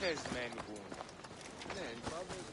Πεσμένοι που είναι. Ναι, πάντως...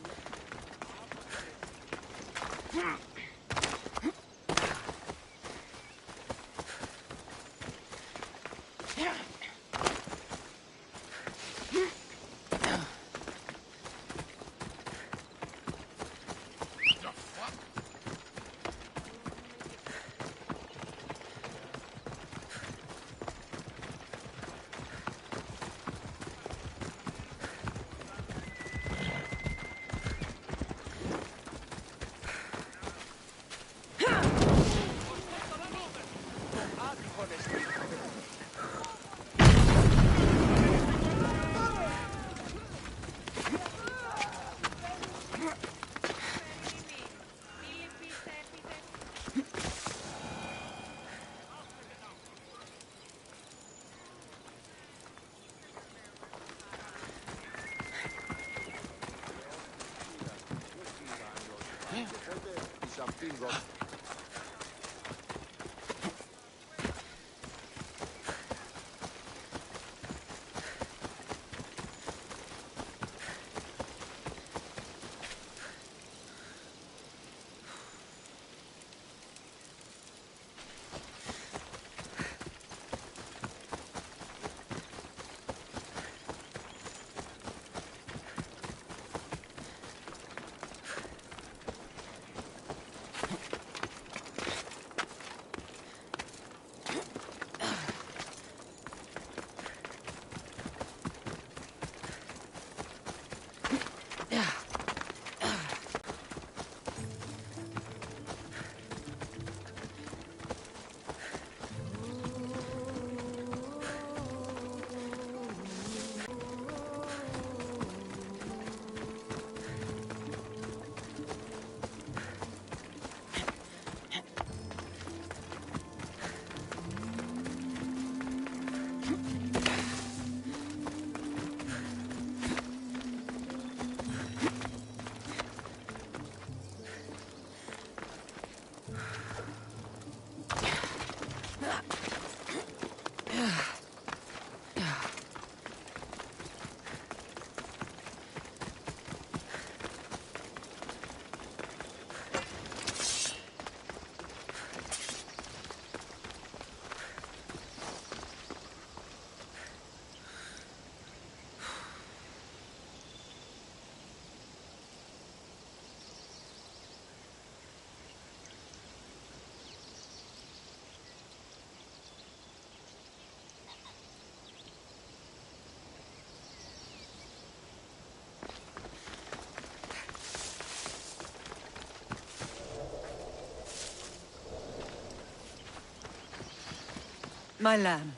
My lamb,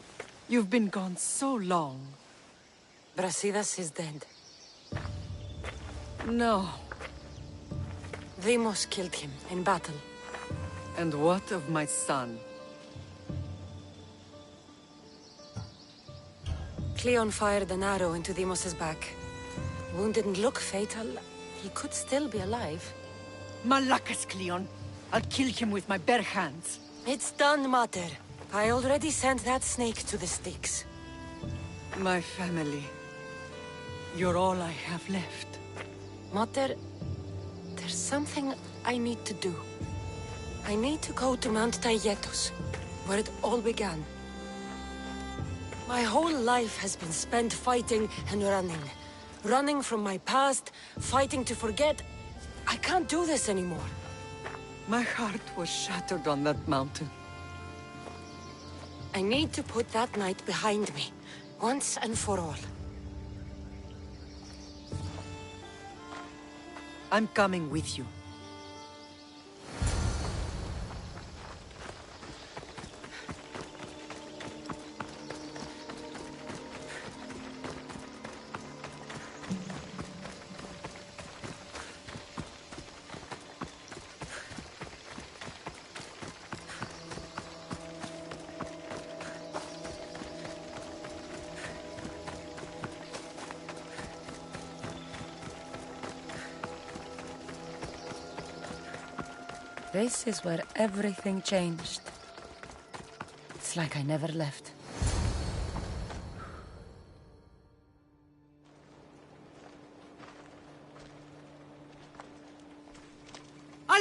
you've been gone so long. Brasidas is dead. No. Deimos killed him in battle. And what of my son? Cleon fired an arrow into Deimos's back. Wound didn't look fatal. He could still be alive. Malakas, Cleon. I'll kill him with my bare hands. It's done, Mater. I already sent that snake to the Styx. My family. You're all I have left. Mater, there's something I need to do. I need to go to Mount Taygetos, where it all began. My whole life has been spent fighting and running. Running from my past, fighting to forget. I can't do this anymore. My heart was shattered on that mountain. I need to put that night behind me, once and for all. I'm coming with you. This is where everything changed. It's like I never left.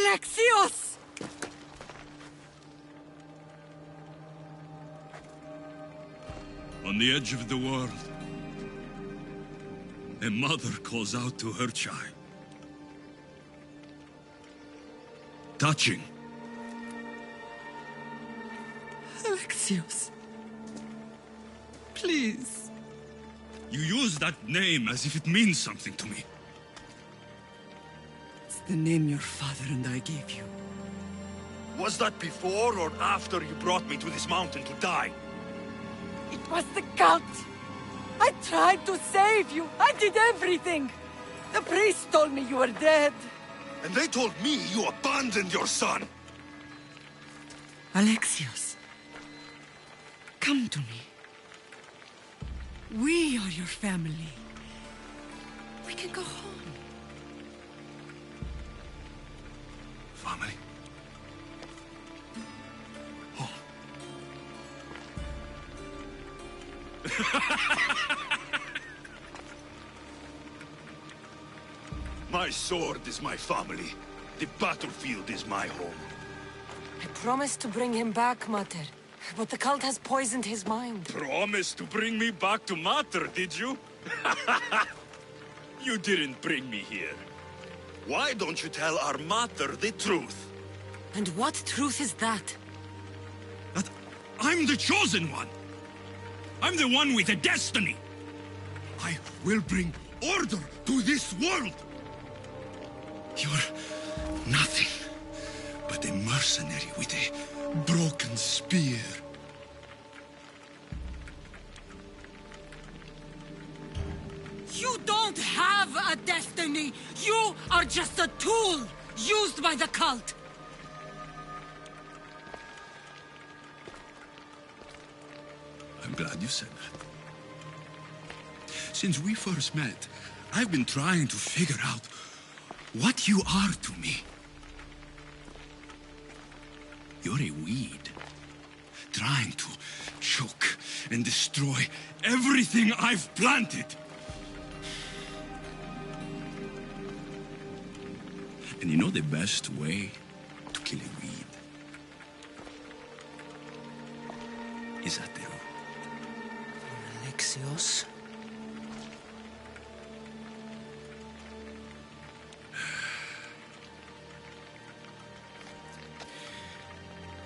Alexios! On the edge of the world, a mother calls out to her child. Touching. Alexios. Please. You use that name as if it means something to me. It's the name your father and I gave you. Was that before or after you brought me to this mountain to die? It was the cult. I tried to save you. I did everything. The priest told me you were dead. And they told me you abandoned your son! Alexios. Come to me. We are your family. We can go home. Family? Home. My sword is my family. The battlefield is my home. I promised to bring him back, Mater. But the cult has poisoned his mind. Promised to bring me back to Mater, did you? You didn't bring me here. Why don't you tell our Mater the truth? And what truth is that? That I'm the chosen one! I'm the one with a destiny! I will bring order to this world! You're nothing but a mercenary with a broken spear. You don't have a destiny! You are just a tool used by the cult! I'm glad you said that. Since we first met, I've been trying to figure out what you are to me. You're a weed, trying to choke and destroy everything I've planted. And you know the best way to kill a weed is at the root. Alexios?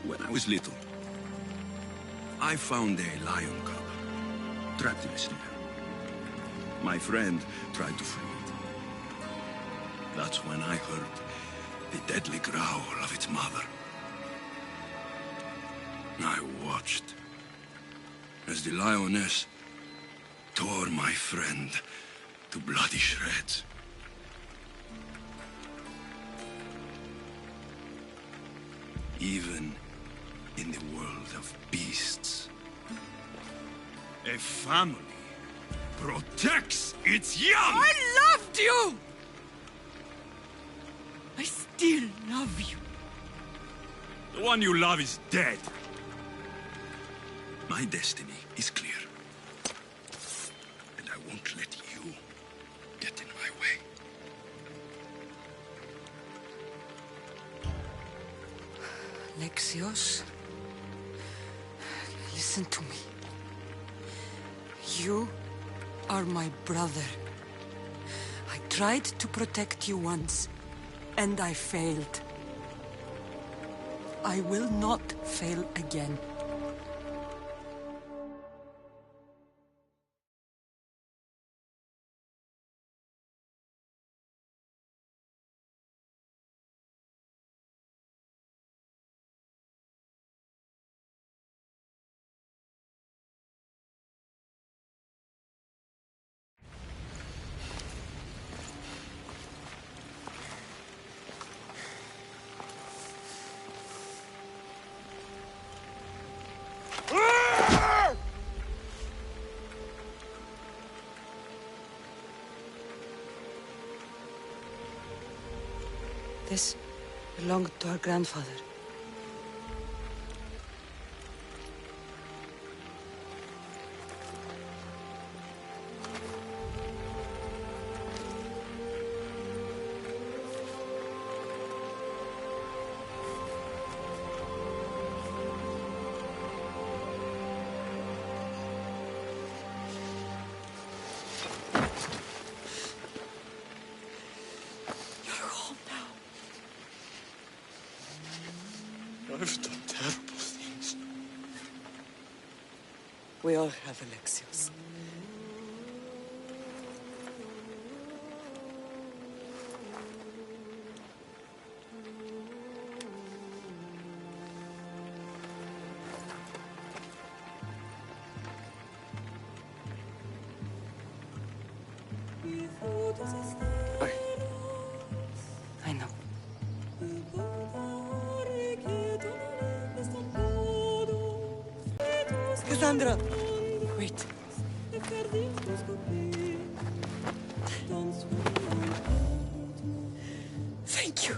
When I was little, I found a lion cub trapped in a snare. My friend tried to free it. That's when I heard the deadly growl of its mother. I watched as the lioness tore my friend to bloody shreds. Even in the world of beasts, a family protects its young! I loved you! I still love you. The one you love is dead. My destiny is clear. And I won't let you get in my way. Alexios? Listen to me. You are my brother. I tried to protect you once, and I failed. I will not fail again. This belonged to our grandfather. We all have, Alexios. I know. Cassandra! Wait. Thank you.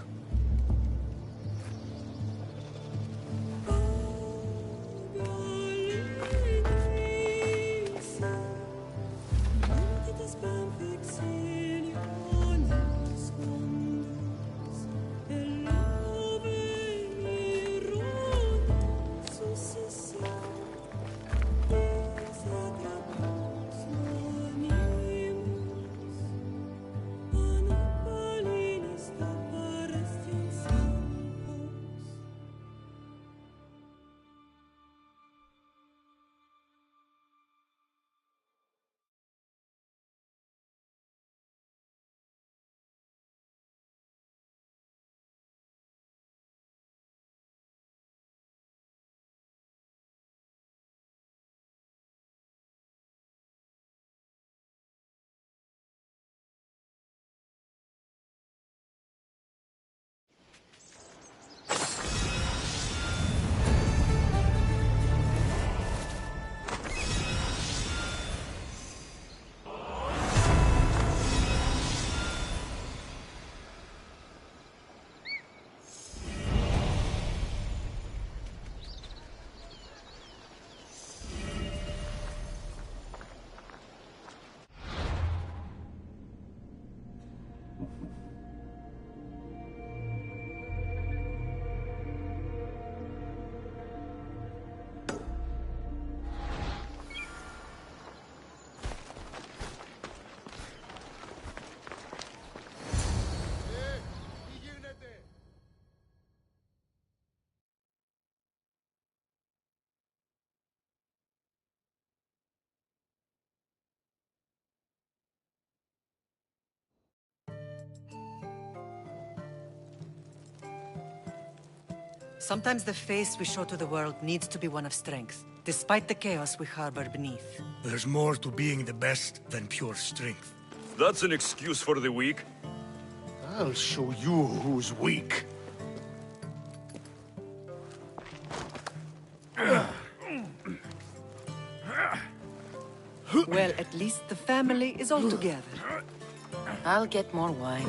Sometimes the face we show to the world needs to be one of strength, despite the chaos we harbor beneath. There's more to being the best than pure strength. That's an excuse for the weak. I'll show you who's weak. Well, at least the family is all together. I'll get more wine.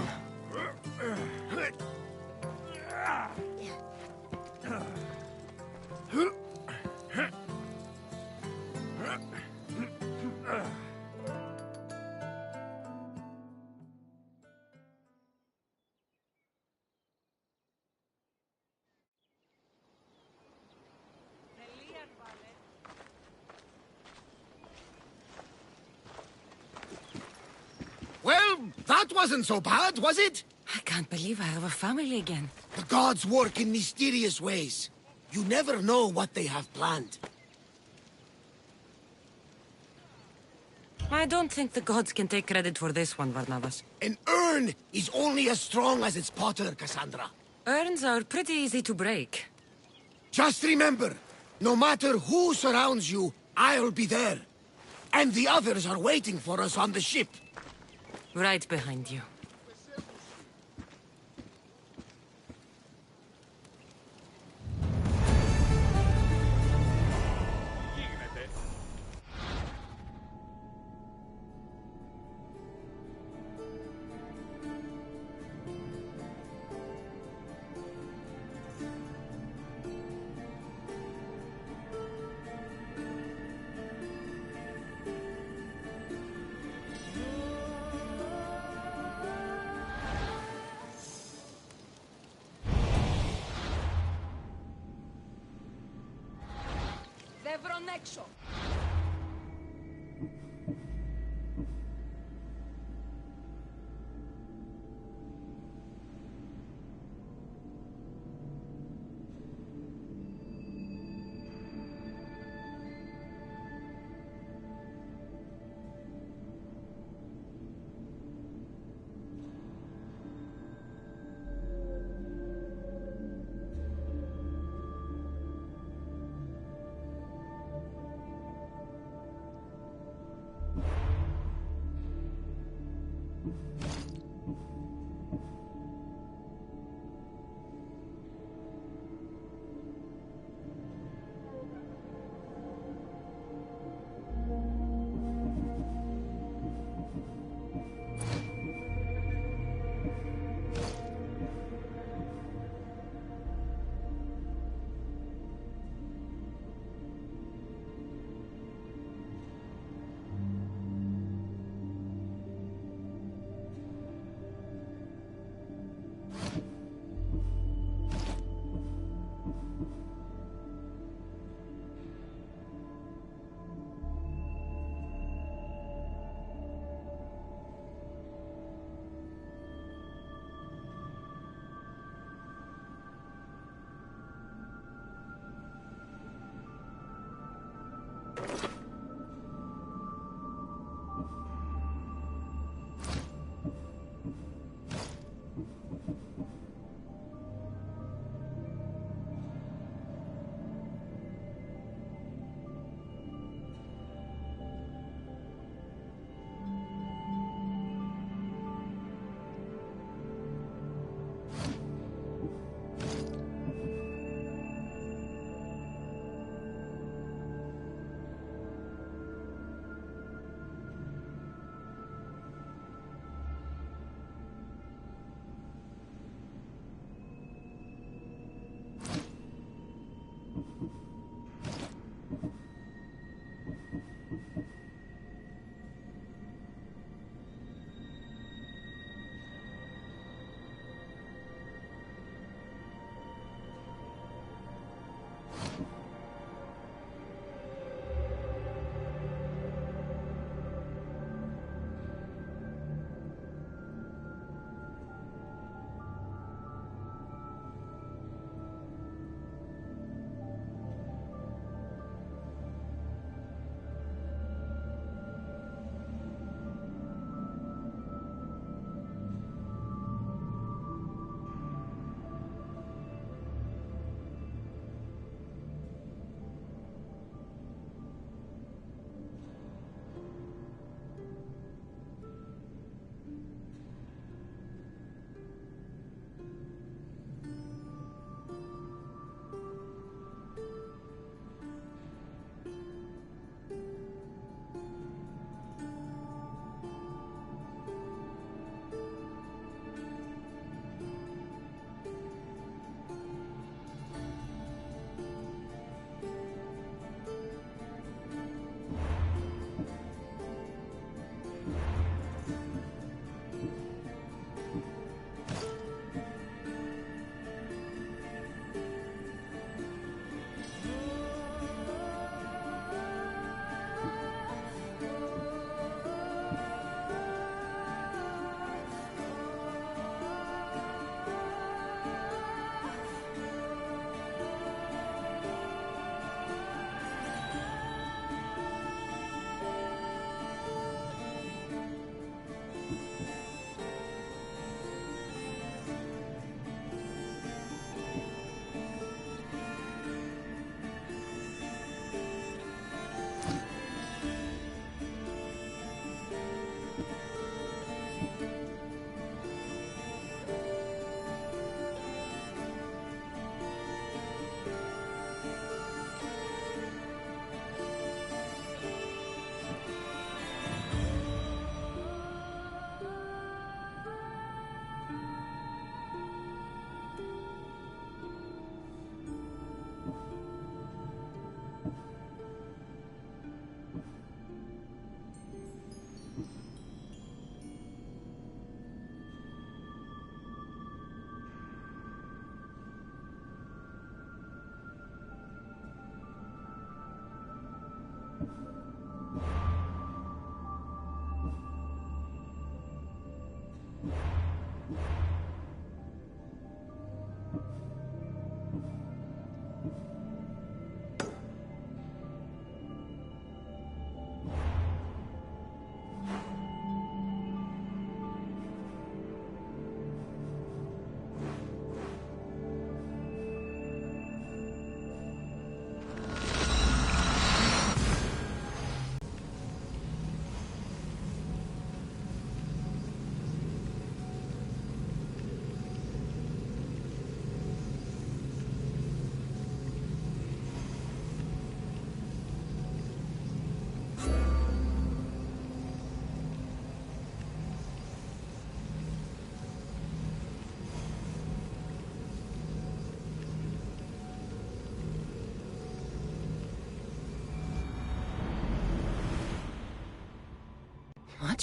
Well, that wasn't so bad, was it? I can't believe I have a family again. The gods work in mysterious ways. You never know what they have planned. I don't think the gods can take credit for this one, Barnabas. An urn is only as strong as its potter, Cassandra. Urns are pretty easy to break. Just remember, no matter who surrounds you, I'll be there. And the others are waiting for us on the ship. Right behind you. Devronexo.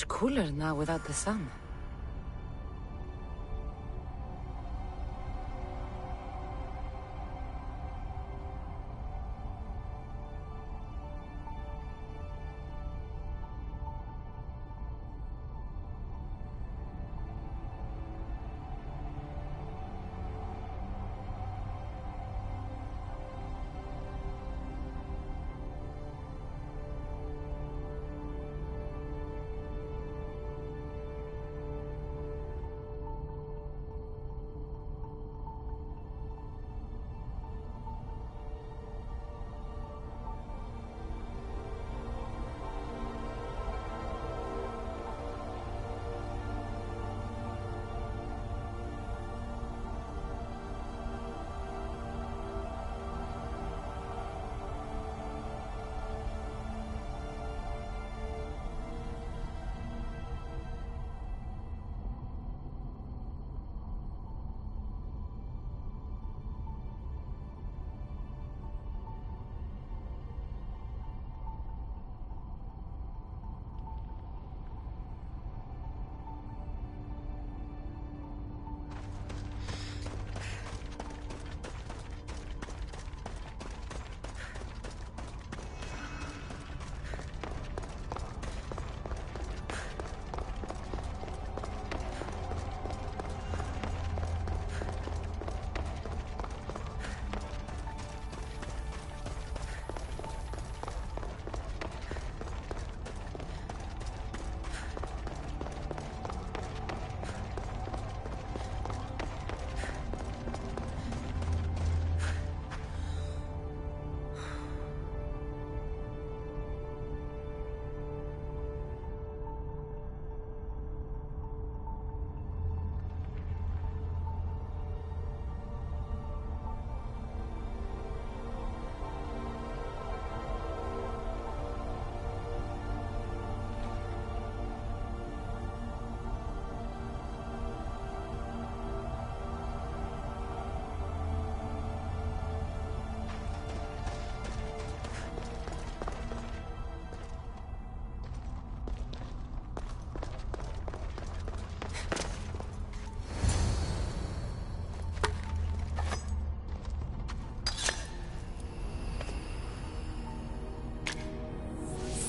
much cooler now without the sun.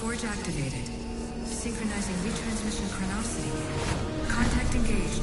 Forge activated. Synchronizing retransmission chronicity. Contact engaged.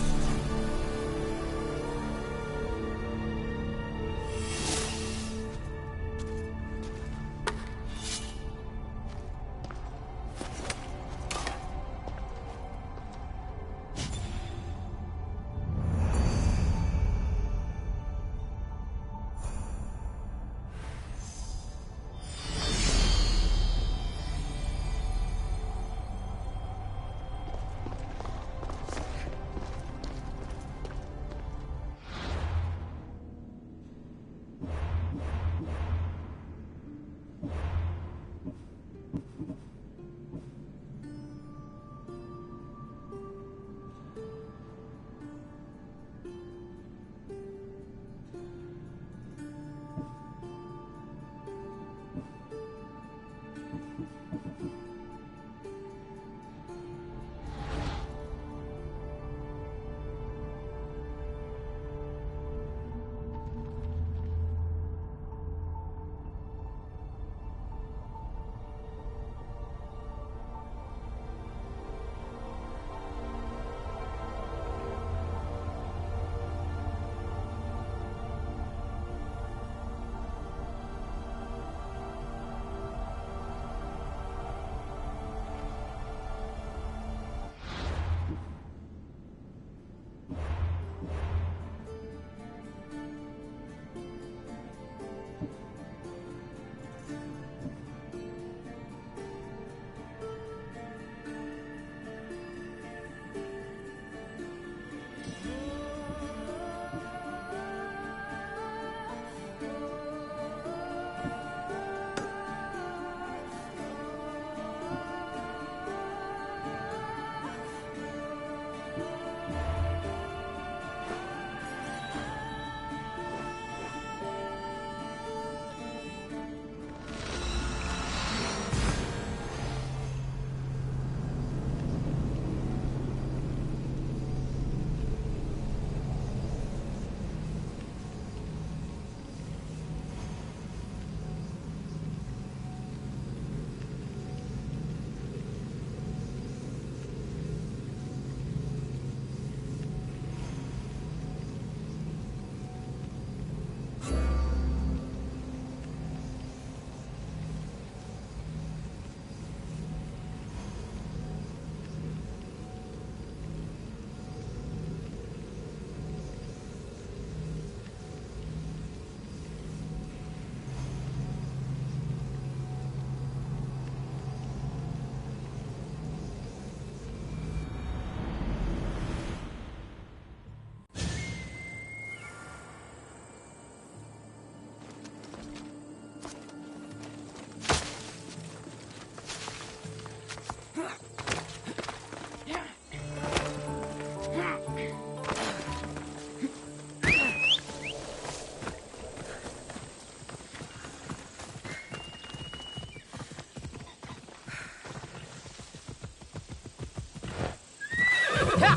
Yeah.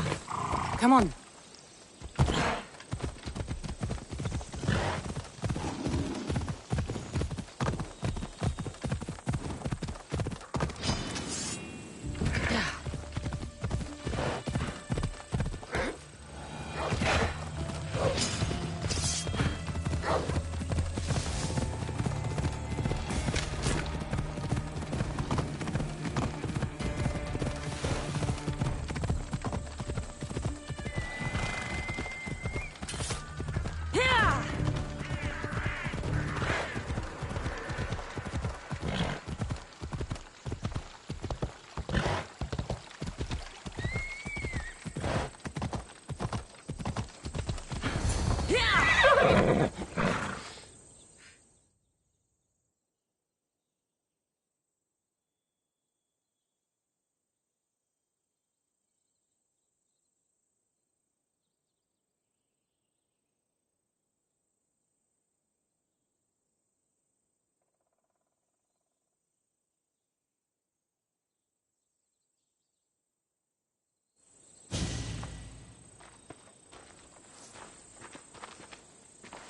Come on.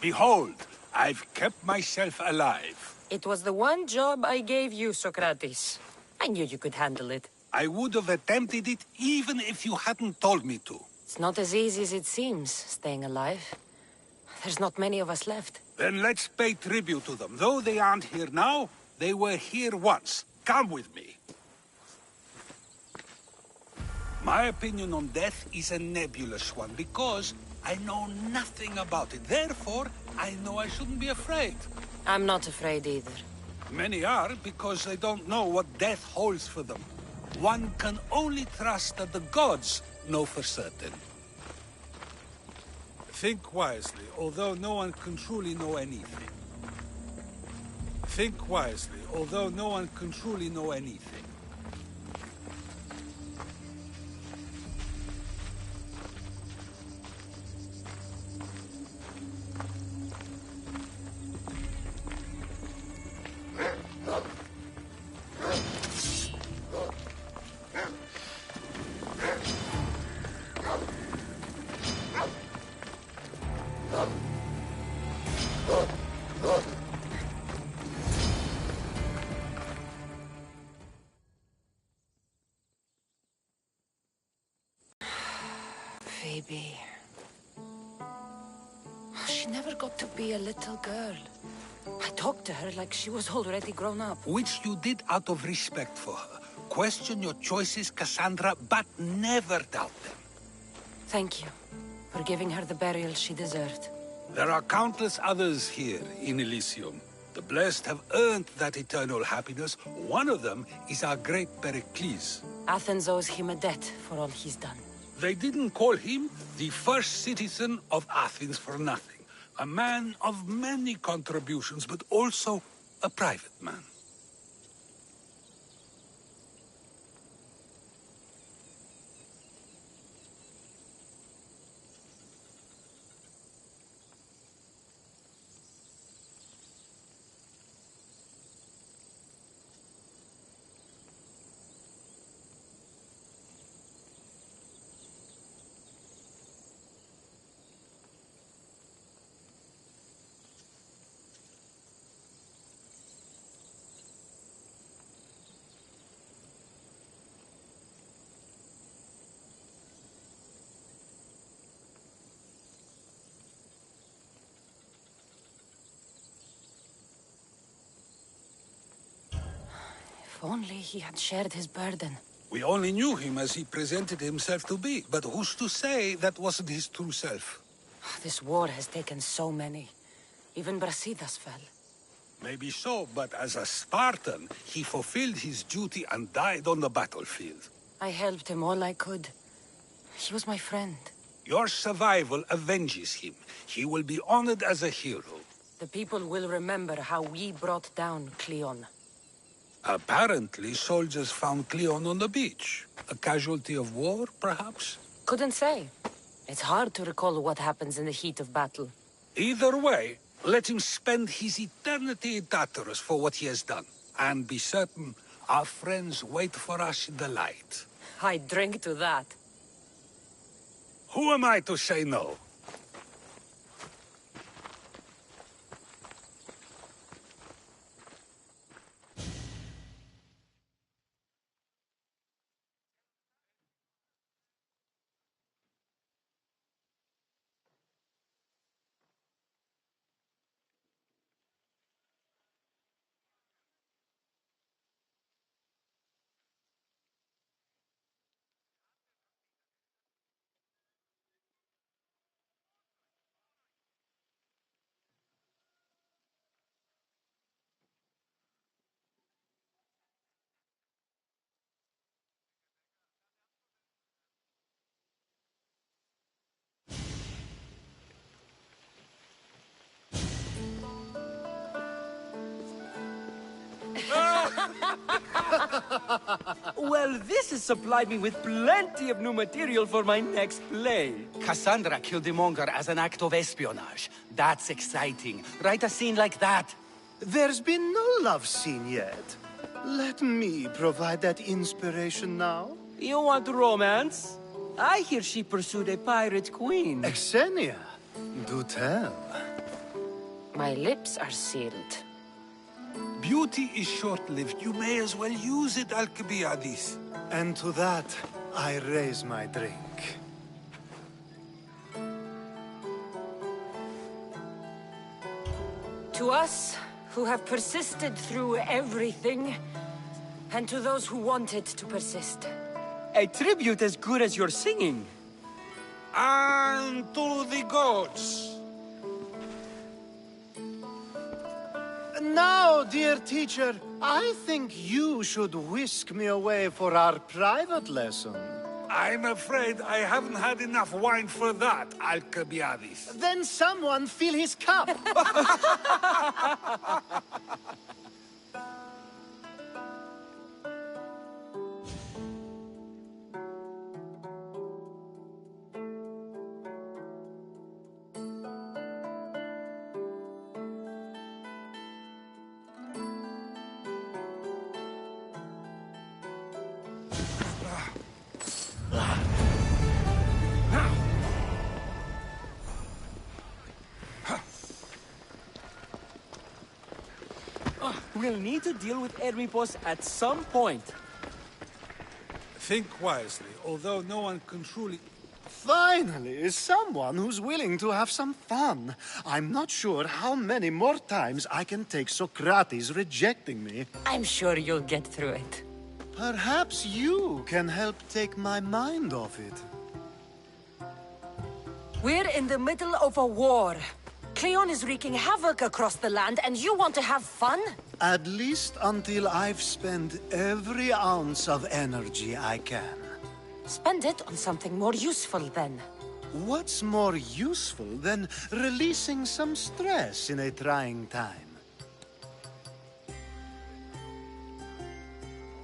Behold, I've kept myself alive. It was the one job I gave you, Socrates. I knew you could handle it. I would have attempted it even if you hadn't told me to. It's not as easy as it seems, staying alive. There's not many of us left. Then let's pay tribute to them. Though they aren't here now, they were here once. Come with me. My opinion on death is a nebulous one because I know nothing about it. Therefore, I know I shouldn't be afraid. I'm not afraid either. Many are because they don't know what death holds for them. One can only trust that the gods know for certain. Think wisely, although no one can truly know anything. Think wisely, although no one can truly know anything. Phoebe. She never got to be a little girl. I talked to her like she was already grown up. Which you did out of respect for her. Question your choices, Cassandra, but never doubt them. Thank you for giving her the burial she deserved. There are countless others here in Elysium. The blessed have earned that eternal happiness. One of them is our great Pericles. Athens owes him a debt for all he's done. They didn't call him the first citizen of Athens for nothing. A man of many contributions, but also a private man. If only he had shared his burden. We only knew him as he presented himself to be, but who's to say that wasn't his true self? This war has taken so many. Even Brasidas fell. Maybe so, but as a Spartan, he fulfilled his duty and died on the battlefield. I helped him all I could. He was my friend. Your survival avenges him. He will be honored as a hero. The people will remember how we brought down Cleon. Apparently, soldiers found Cleon on the beach. A casualty of war, perhaps? Couldn't say. It's hard to recall what happens in the heat of battle. Either way, let him spend his eternity in Tartarus for what he has done. And be certain, our friends wait for us in the light. I drink to that. Who am I to say no? Well, this has supplied me with plenty of new material for my next play. Cassandra killed the monger as an act of espionage. That's exciting. Write a scene like that. There's been no love scene yet. Let me provide that inspiration now. You want romance? I hear she pursued a pirate queen. Xenia, do tell. My lips are sealed. Beauty is short-lived. You may as well use it, Alcibiades. And to that, I raise my drink. To us, who have persisted through everything, and to those who wanted to persist. A tribute as good as your singing. And to the gods. Now, dear teacher, I think you should whisk me away for our private lesson. I'm afraid I haven't had enough wine for that, Alcibiades. Then someone fill his cup. We'll need to deal with Hermipos at some point. Think wisely, although no one can truly... Finally, someone who's willing to have some fun. I'm not sure how many more times I can take Socrates rejecting me. I'm sure you'll get through it. Perhaps you can help take my mind off it. We're in the middle of a war. Cleon is wreaking havoc across the land, and you want to have fun? At least until I've spent every ounce of energy I can. Spend it on something more useful, then. What's more useful than releasing some stress in a trying time?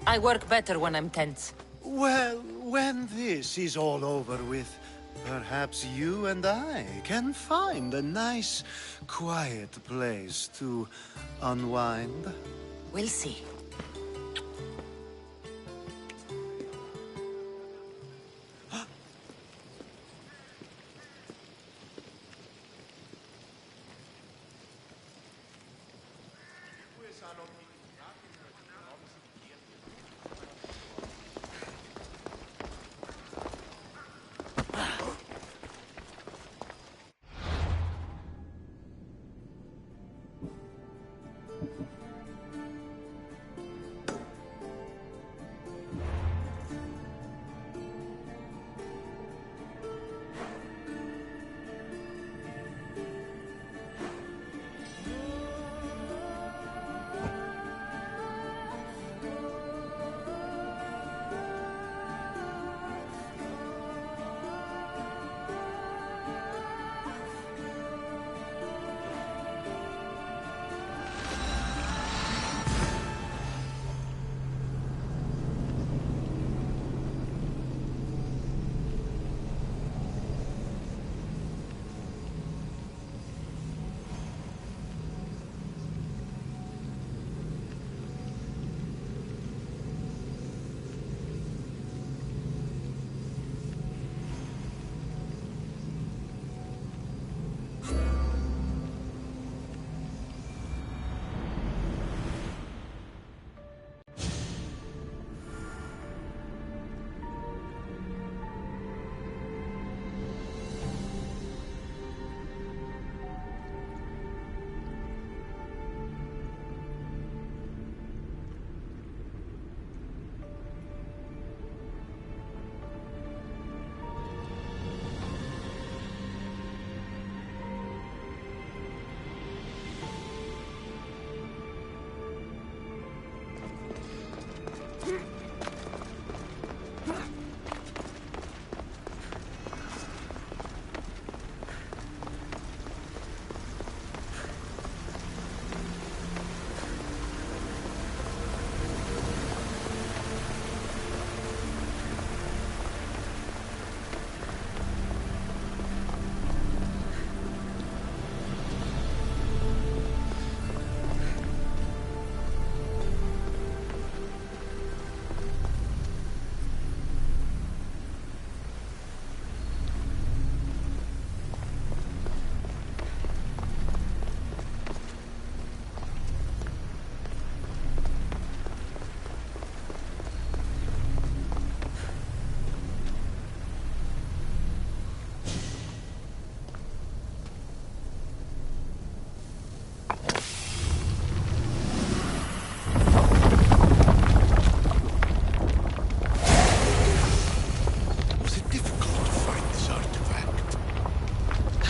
I work better when I'm tense. Well, when this is all over with, perhaps you and I can find a nice, quiet place to unwind. We'll see.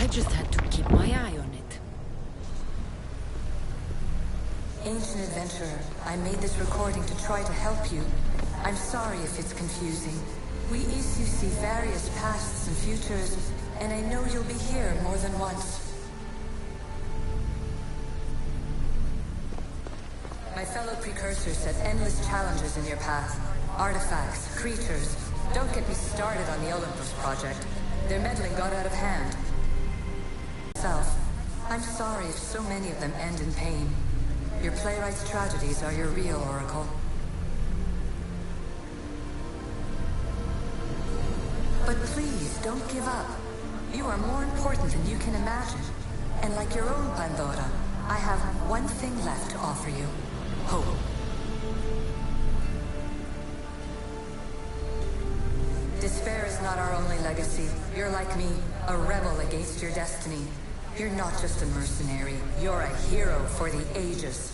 just had to keep my eye on it. Ancient Adventurer, I made this recording to try to help you. I'm sorry if it's confusing. We issue see various pasts and futures, and I know you'll be here more than once. My fellow precursors set endless challenges in your path. Artifacts, creatures. Don't get me started on the Olympus project. Their meddling got out of hand. I'm sorry if so many of them end in pain. Your playwright's tragedies are your real oracle. But please, don't give up. You are more important than you can imagine. And like your own Pandora, I have one thing left to offer you. Hope. Despair is not our only legacy. You're like me, a rebel against your destiny. You're not just a mercenary, you're a hero for the ages.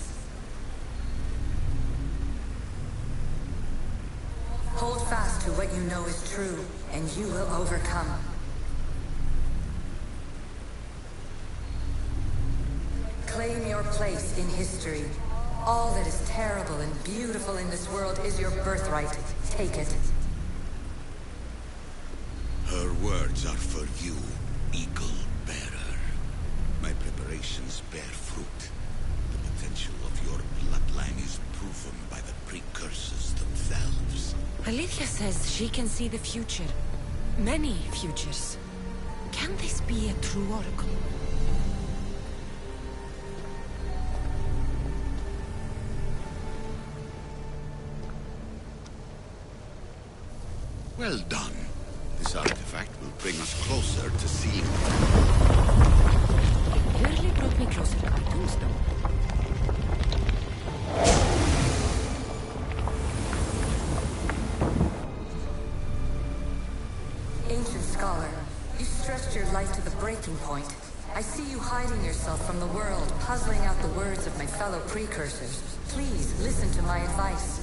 Hold fast to what you know is true, and you will overcome. Claim your place in history. All that is terrible and beautiful in this world is your birthright. Take it. Her words are for you, Eagle Bearer. My preparations bear fruit. The potential of your bloodline is proven by the precursors themselves. Alethea says she can see the future. Many futures. Can this be a true oracle? Well done. This artifact will bring us closer to seeing. It clearly brought me closer to my tombstone. Ancient Scholar, you stretched your life to the breaking point. I see you hiding yourself from the world, puzzling out the words of my fellow precursors. Please, listen to my advice.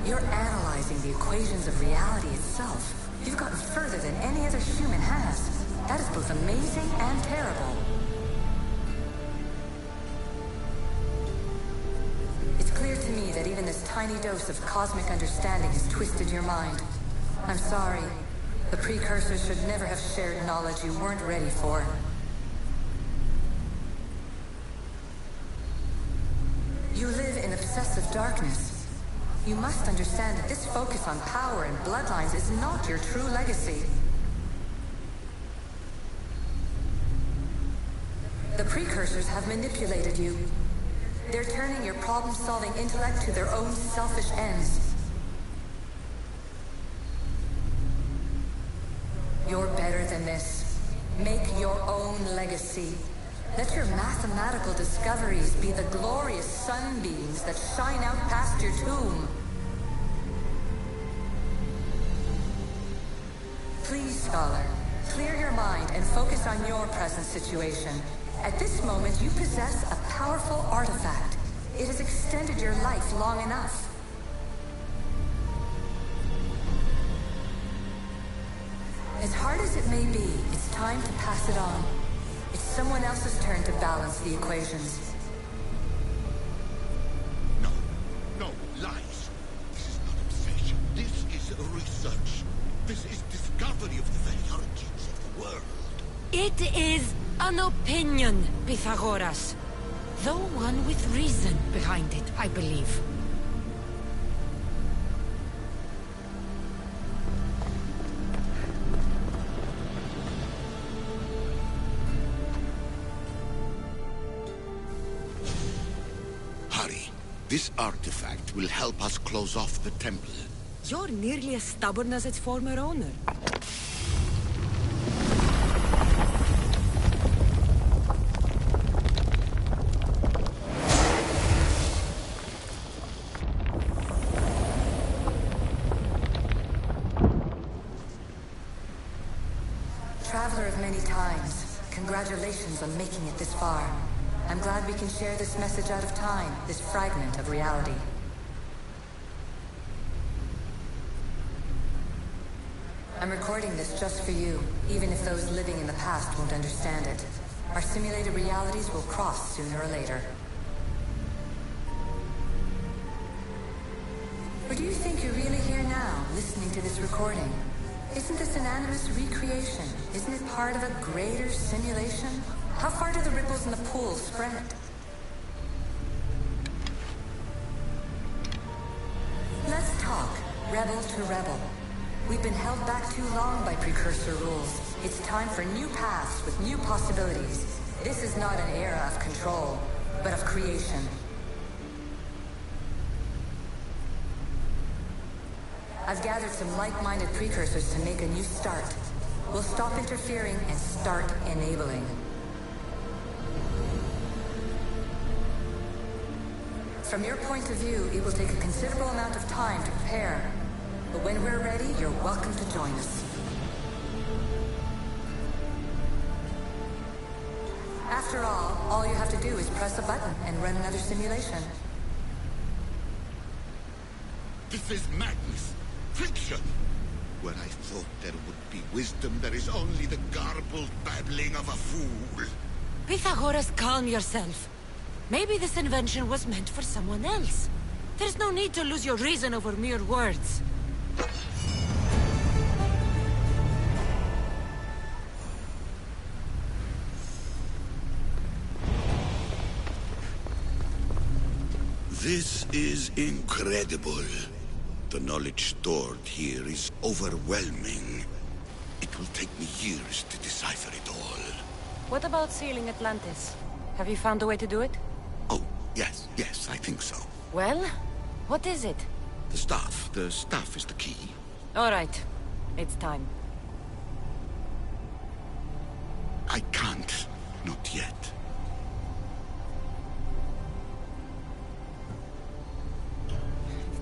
You're analyzing the equations of reality itself. You've gotten further than any other human has. That is both amazing and terrible. It's clear to me that even this tiny dose of cosmic understanding has twisted your mind. I'm sorry. The precursors should never have shared knowledge you weren't ready for. You live in obsessive darkness. You must understand that this focus on power and bloodlines is not your true legacy. The precursors have manipulated you. They're turning your problem-solving intellect to their own selfish ends. You're better than this. Make your own legacy. Let your mathematical discoveries be the glorious sunbeams that shine out past your tomb. Please, Scholar, clear your mind and focus on your present situation. At this moment, you possess a powerful artifact. It has extended your life long enough. As hard as it may be, it's time to pass it on. It's someone else's turn to balance the equations. No, lies. This is not obsession. This is research. This is discovery of the very origins of the world. It is an opinion, Pythagoras. Though one with reason behind it, I believe. Hurry. This artifact will help us close off the temple. You're nearly as stubborn as its former owner. Traveler of many times, congratulations on making it this far. I'm glad we can share this message out of time, this fragment of reality. I'm recording this just for you, even if those living in the past won't understand it. Our simulated realities will cross sooner or later. Or do you think you're really here now, listening to this recording? Isn't this an animus recreation? Isn't it part of a greater simulation? How far do the ripples in the pool spread? Let's talk, rebel to rebel. We've been held back too long by precursor rules. It's time for new paths with new possibilities. This is not an era of control, but of creation. I've gathered some like-minded precursors to make a new start. We'll stop interfering and start enabling. From your point of view, it will take a considerable amount of time to prepare. But when we're ready, you're welcome to join us. After all you have to do is press a button and run another simulation. This is madness. Fiction! Where I thought there would be wisdom, there is only the garbled babbling of a fool. Pythagoras, calm yourself. Maybe this invention was meant for someone else. There's no need to lose your reason over mere words. This is incredible. The knowledge stored here is overwhelming. It will take me years to decipher it all. What about sealing Atlantis? Have you found a way to do it? Oh, yes, I think so. Well, what is it? The staff. The staff is the key. All right. It's time. I can't. Not yet.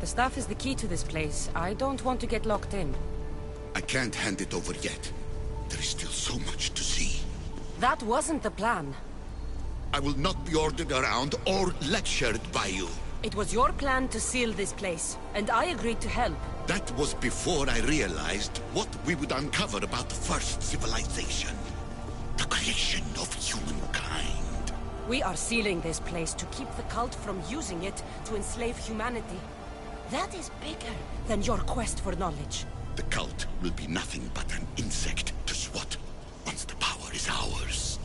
The staff is the key to this place. I don't want to get locked in. I can't hand it over yet. There is still so much to see. That wasn't the plan. I will not be ordered around or lectured by you. It was your plan to seal this place, and I agreed to help. That was before I realized what we would uncover about the first civilization. The creation of humankind. We are sealing this place to keep the cult from using it to enslave humanity. That is bigger than your quest for knowledge. The cult will be nothing but an insect to swat once the power is ours.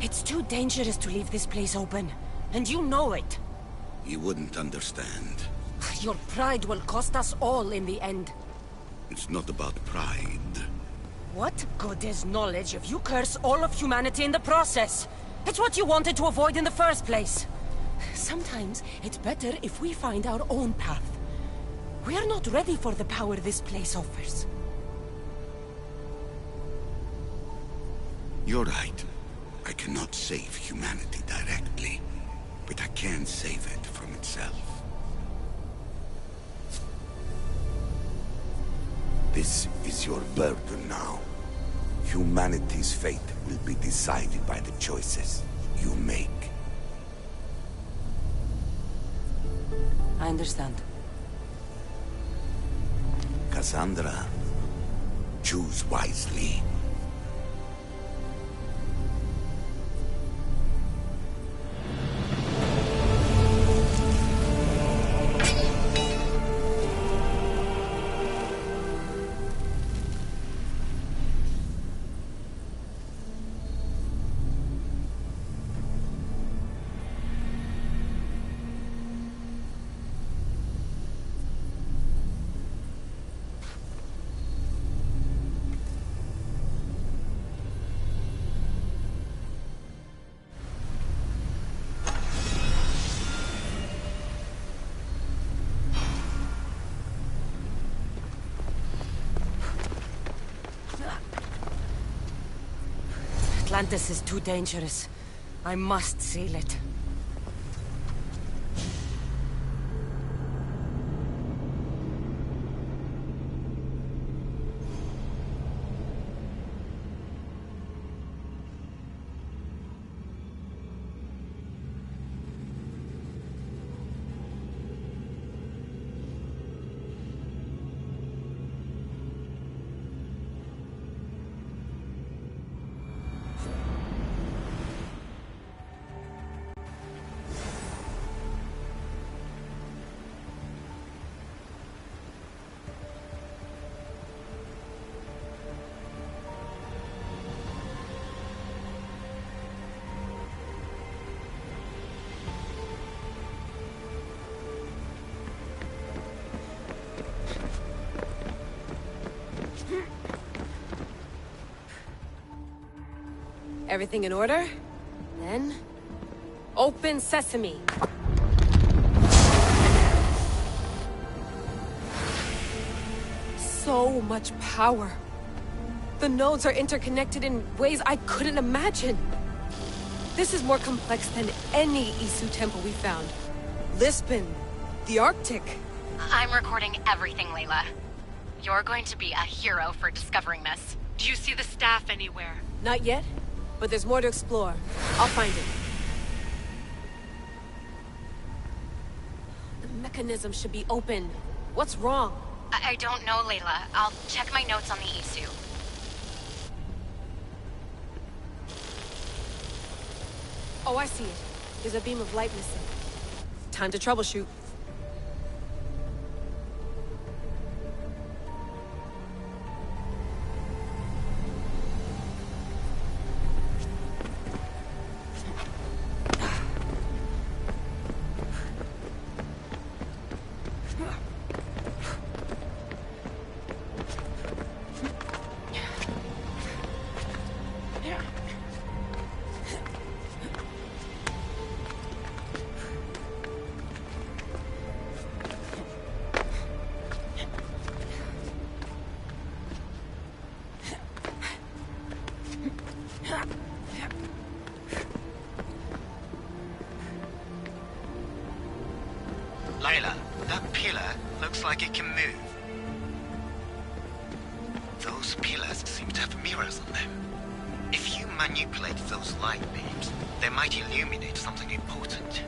It's too dangerous to leave this place open. And you know it. You wouldn't understand. Your pride will cost us all in the end. It's not about pride. What good is knowledge if you curse all of humanity in the process? It's what you wanted to avoid in the first place. Sometimes it's better if we find our own path. We are not ready for the power this place offers. You're right. I cannot save humanity directly, but I can save it from itself. This is your burden now. Humanity's fate will be decided by the choices you make. I understand. Cassandra, choose wisely. Atlantis is too dangerous. I must seal it. Everything in order? Then... open sesame! So much power. The nodes are interconnected in ways I couldn't imagine. This is more complex than any Isu temple we found. Lisbon, the Arctic. I'm recording everything, Layla. You're going to be a hero for discovering this. Do you see the staff anywhere? Not yet, but there's more to explore. I'll find it. The mechanism should be open. What's wrong? I don't know, Layla. I'll check my notes on the Isu. Oh, I see it. There's a beam of light missing. Time to troubleshoot. Layla, that pillar looks like it can move. Those pillars seem to have mirrors on them. If you manipulate those light beams, they might illuminate something important.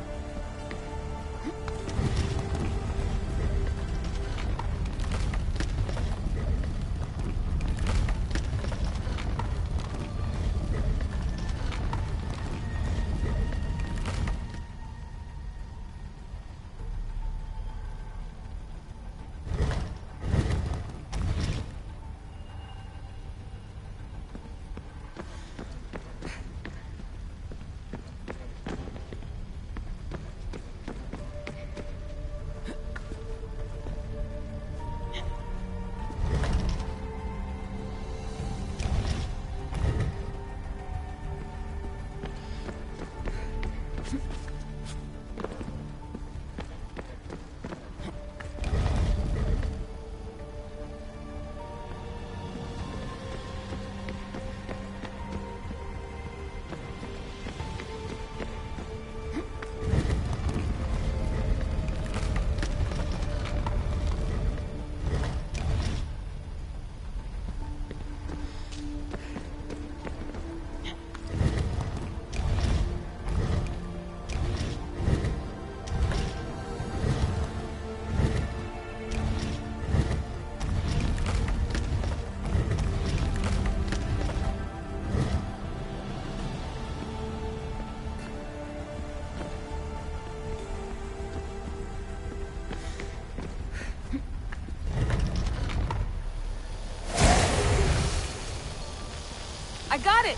I got it!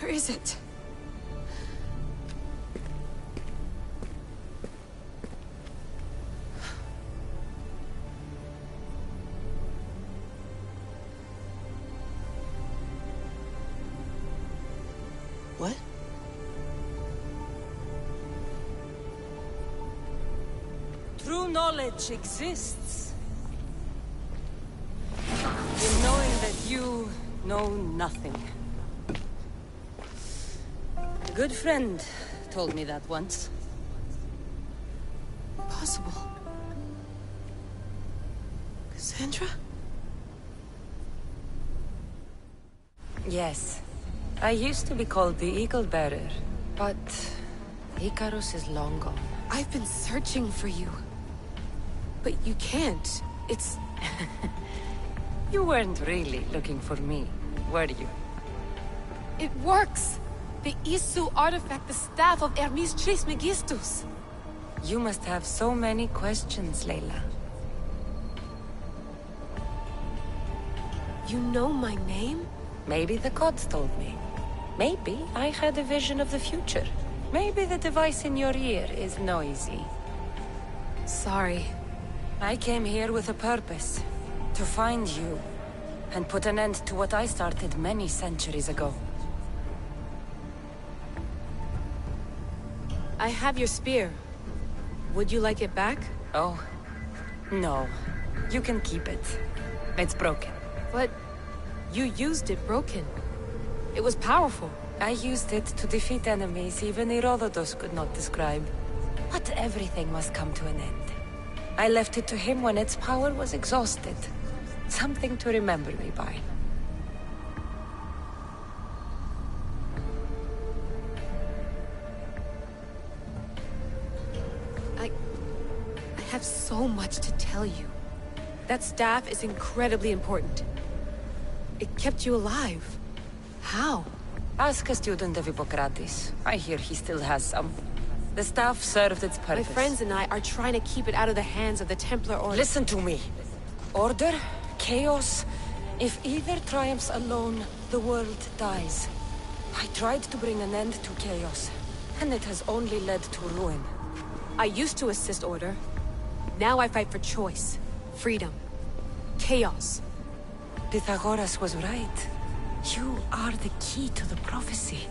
Where is it? What? True knowledge exists. In knowing that you know nothing. A good friend told me that once. Impossible. Cassandra? Yes. I used to be called the Eagle Bearer, but Icarus is long gone. I've been searching for you. But you can't. It's... You weren't really looking for me, were you? It works! The Isu artifact, the staff of Hermes Trismegistus. You must have so many questions, Layla. You know my name? Maybe the gods told me. Maybe I had a vision of the future. Maybe the device in your ear is noisy. Sorry. I came here with a purpose. To find you. And put an end to what I started many centuries ago. I have your spear. Would you like it back? Oh, no. You can keep it. It's broken. But you used it broken. It was powerful. I used it to defeat enemies even Herodotus could not describe. But everything must come to an end. I left it to him when its power was exhausted. Something to remember me by. I have so much to tell you. That staff is incredibly important. It kept you alive. How? Ask a student of Hippocrates. I hear he still has some. The staff served its purpose. My friends and I are trying to keep it out of the hands of the Templar Order. Listen to me. Order, chaos. If either triumphs alone, the world dies. I tried to bring an end to chaos, and it has only led to ruin. I used to assist Order. Now I fight for choice, freedom, chaos. Pythagoras was right. You are the key to the prophecy.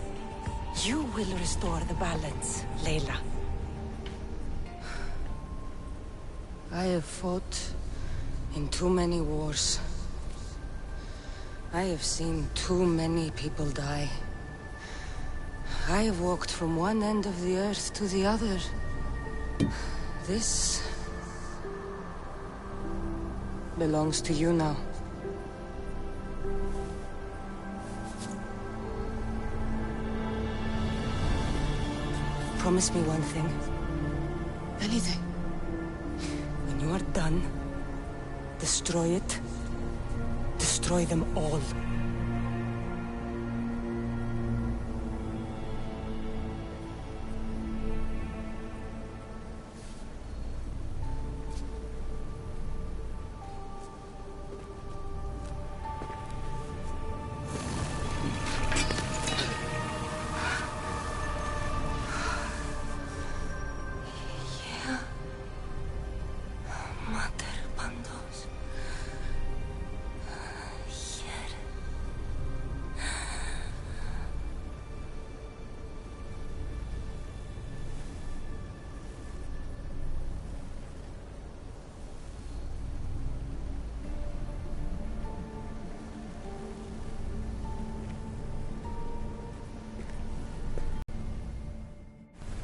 You will restore the balance, Layla. I have fought in too many wars. I have seen too many people die. I have walked from one end of the earth to the other. This belongs to you now. Promise me one thing. Anything. When you are done, destroy it. Destroy them all.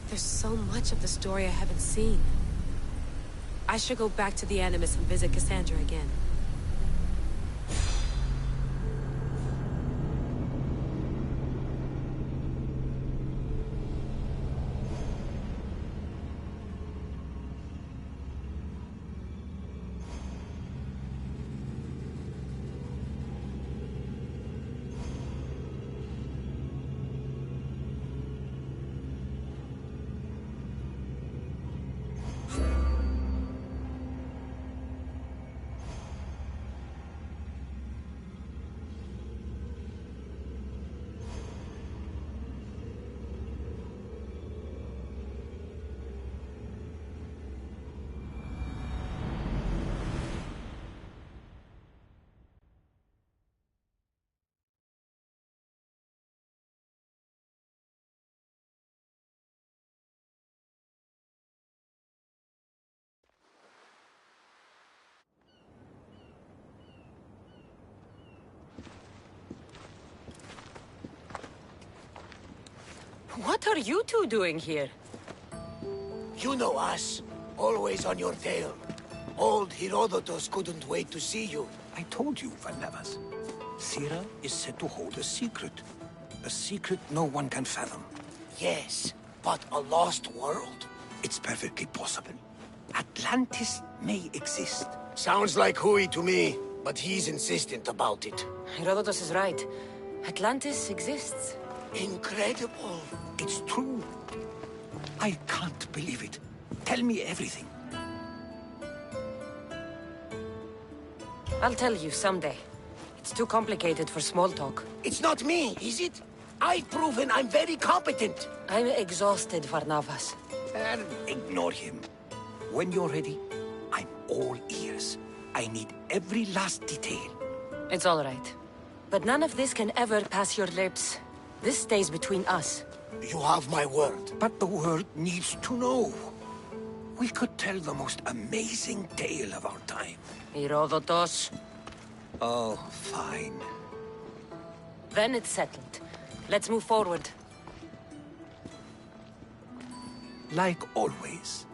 There's so much of the story I haven't seen. I should go back to the Animus and visit Cassandra again. What are you two doing here? You know us. Always on your tail. Old Herodotus couldn't wait to see you. I told you, Varnavas. Thera is said to hold a secret. A secret no one can fathom. Yes, but a lost world? It's perfectly possible. Atlantis may exist. Sounds like Hui to me, but he's insistent about it. Herodotus is right. Atlantis exists. Incredible. It's true. I can't believe it. Tell me everything. I'll tell you someday. It's too complicated for small talk. It's not me, is it? I've proven I'm very competent. I'm exhausted, Varnavas. Ignore him. When you're ready, I'm all ears. I need every last detail. It's all right. But none of this can ever pass your lips. This stays between us. You have my word. But the world needs to know. We could tell the most amazing tale of our time. Herodotus. Oh, fine. Then it's settled. Let's move forward. Like always.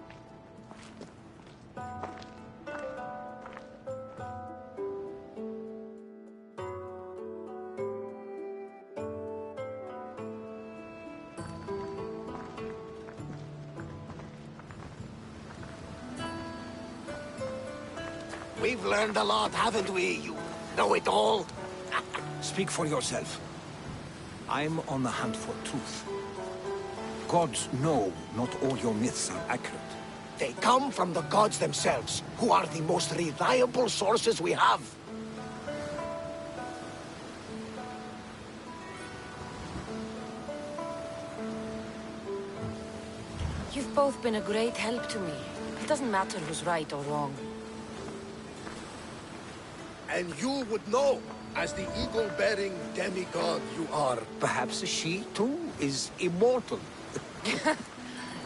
We've learned a lot, haven't we, you know-it-all? Speak for yourself. I'm on the hunt for truth. Gods know not all your myths are accurate. They come from the gods themselves, who are the most reliable sources we have. You've both been a great help to me. It doesn't matter who's right or wrong. And you would know, as the eagle-bearing demigod you are. Perhaps she, too, is immortal.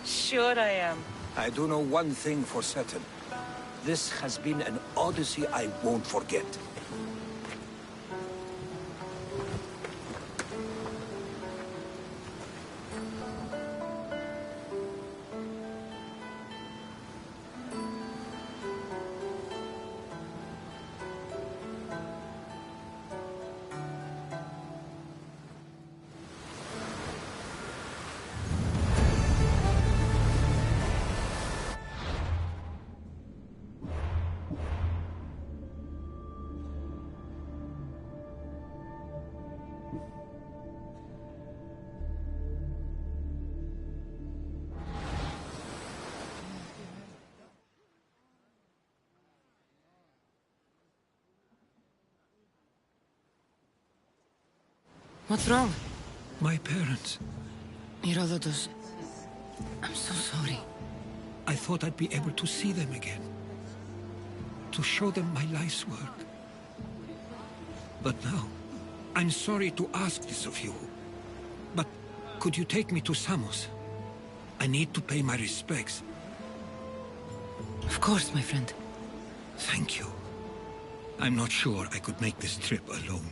Sure I am. I do know one thing for certain. This has been an odyssey I won't forget. What's wrong? My parents. Herodotus, I'm so sorry. I thought I'd be able to see them again. To show them my life's work. But now, I'm sorry to ask this of you. But could you take me to Samos? I need to pay my respects. Of course, my friend. Thank you. I'm not sure I could make this trip alone.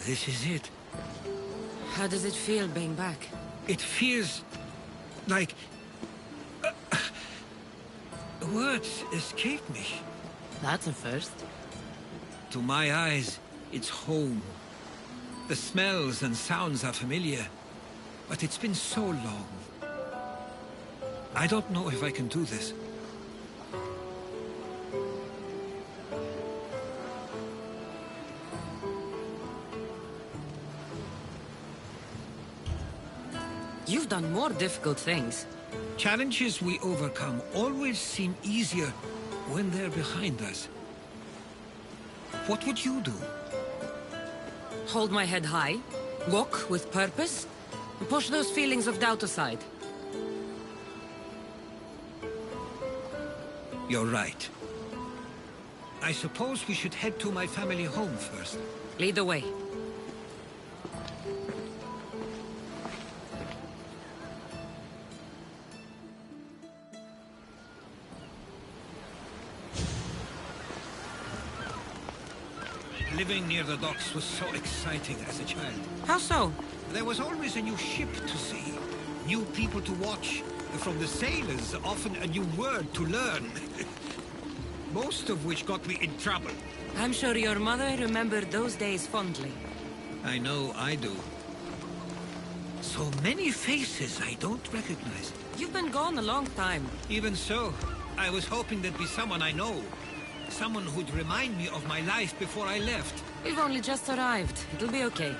This is it. How does it feel being back? It feels like... words escape me. That's a first. To my eyes, it's home. The smells and sounds are familiar, but it's been so long. I don't know if I can do this. You've done more difficult things. Challenges we overcome always seem easier when they're behind us. What would you do? Hold my head high, walk with purpose, and push those feelings of doubt aside. You're right. I suppose we should head to my family home first. Lead the way. Living near the docks was so exciting as a child. How so? There was always a new ship to see, new people to watch, and from the sailors, often a new word to learn. Most of which got me in trouble. I'm sure your mother remembered those days fondly. I know I do. So many faces I don't recognize. You've been gone a long time. Even so, I was hoping there'd be someone I know. Someone who'd remind me of my life before I left. We've only just arrived. It'll be okay.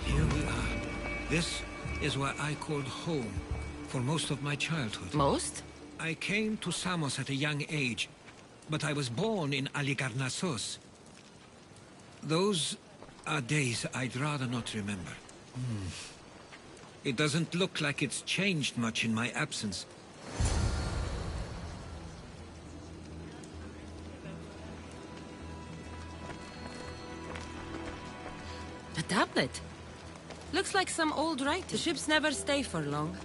Here we are. This is where I called home for most of my childhood. Most? I came to Samos at a young age, but I was born in Halicarnassos. Those are days I'd rather not remember. It doesn't look like it's changed much in my absence. A tablet? Looks like some old writing. The ships never stay for long.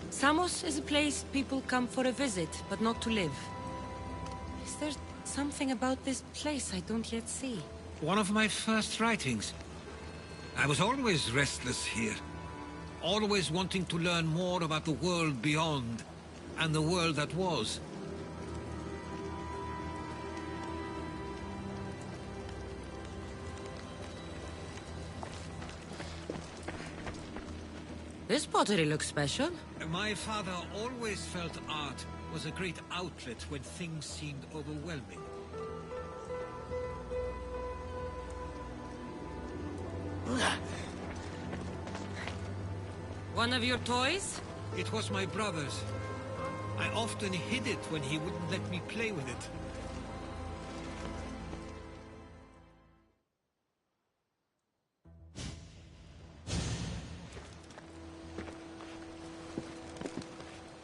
Samos is a place people come for a visit, but not to live. Is there something about this place I don't yet see? One of my first writings. I was always restless here. Always wanting to learn more about the world beyond, and the world that was. This pottery looks special. My father always felt art was a great outlet when things seemed overwhelming. One of your toys? It was my brother's. I often hid it when he wouldn't let me play with it.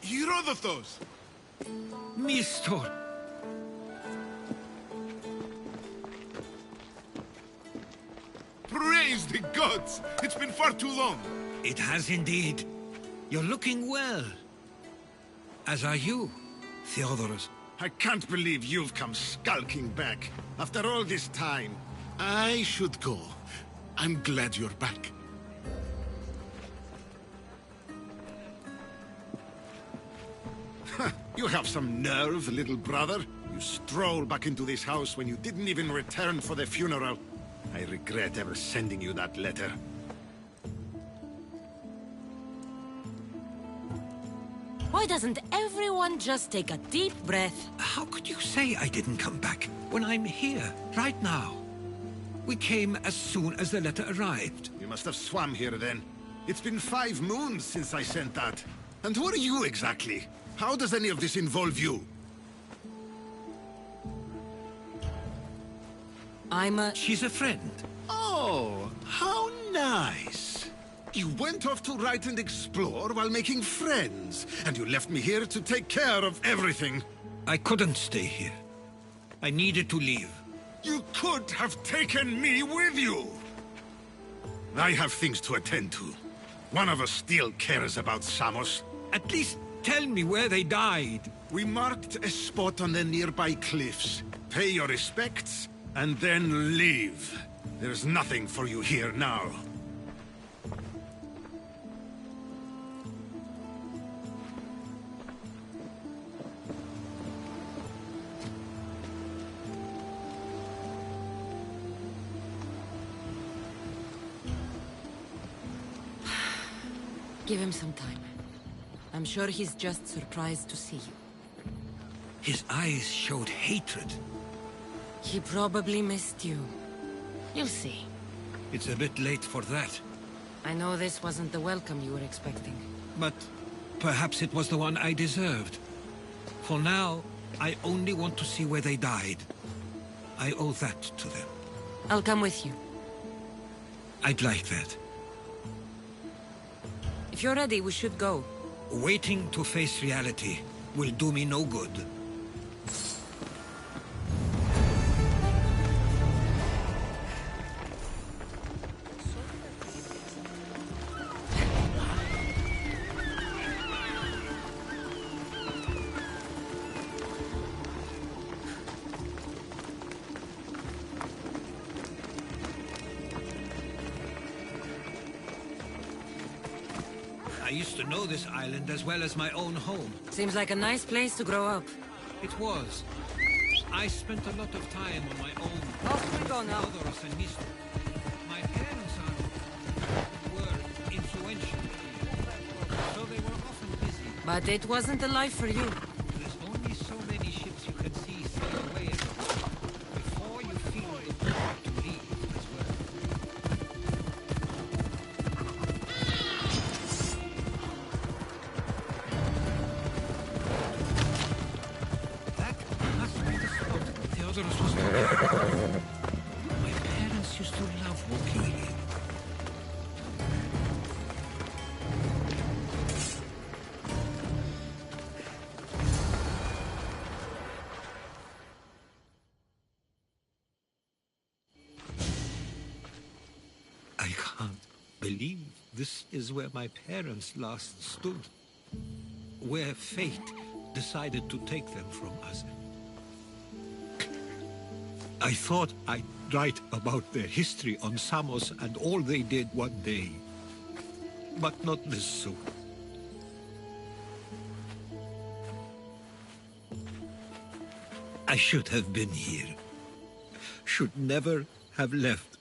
Herodotos! Mistor! Praise the gods! It's been far too long! It has indeed. You're looking well. As are you, Theodoros. I can't believe you've come skulking back. After all this time, I should go. I'm glad you're back. You have some nerve, little brother. You stroll back into this house when you didn't even return for the funeral. I regret ever sending you that letter. Why doesn't everyone just take a deep breath? How could you say I didn't come back when I'm here, right now? We came as soon as the letter arrived. You must have swum here then. It's been 5 moons since I sent that. And who are you exactly? How does any of this involve you? She's a friend. Oh, how nice. You went off to write and explore while making friends, and you left me here to take care of everything. I couldn't stay here. I needed to leave. You could have taken me with you! I have things to attend to. One of us still cares about Samos. At least tell me where they died. We marked a spot on the nearby cliffs. Pay your respects, and then leave. There's nothing for you here now. Give him some time. I'm sure he's just surprised to see you. His eyes showed hatred. He probably missed you. You'll see. It's a bit late for that. I know this wasn't the welcome you were expecting. But perhaps it was the one I deserved. For now, I only want to see where they died. I owe that to them. I'll come with you. I'd like that. If you're ready, we should go. Waiting to face reality will do me no good. I used to know this island as well as my own home. Seems like a nice place to grow up. It was. I spent a lot of time on my own. Off we go now. My parents were influential here, so they were often busy. But it wasn't a life for you. There's only so many ships you can see sail away before you feel the need to leave as well. My parents used to love walking here. I can't believe this is where my parents last stood. Where fate decided to take them from us. I thought I'd write about their history on Samos and all they did one day. But not this soon. I should have been here. Should never have left.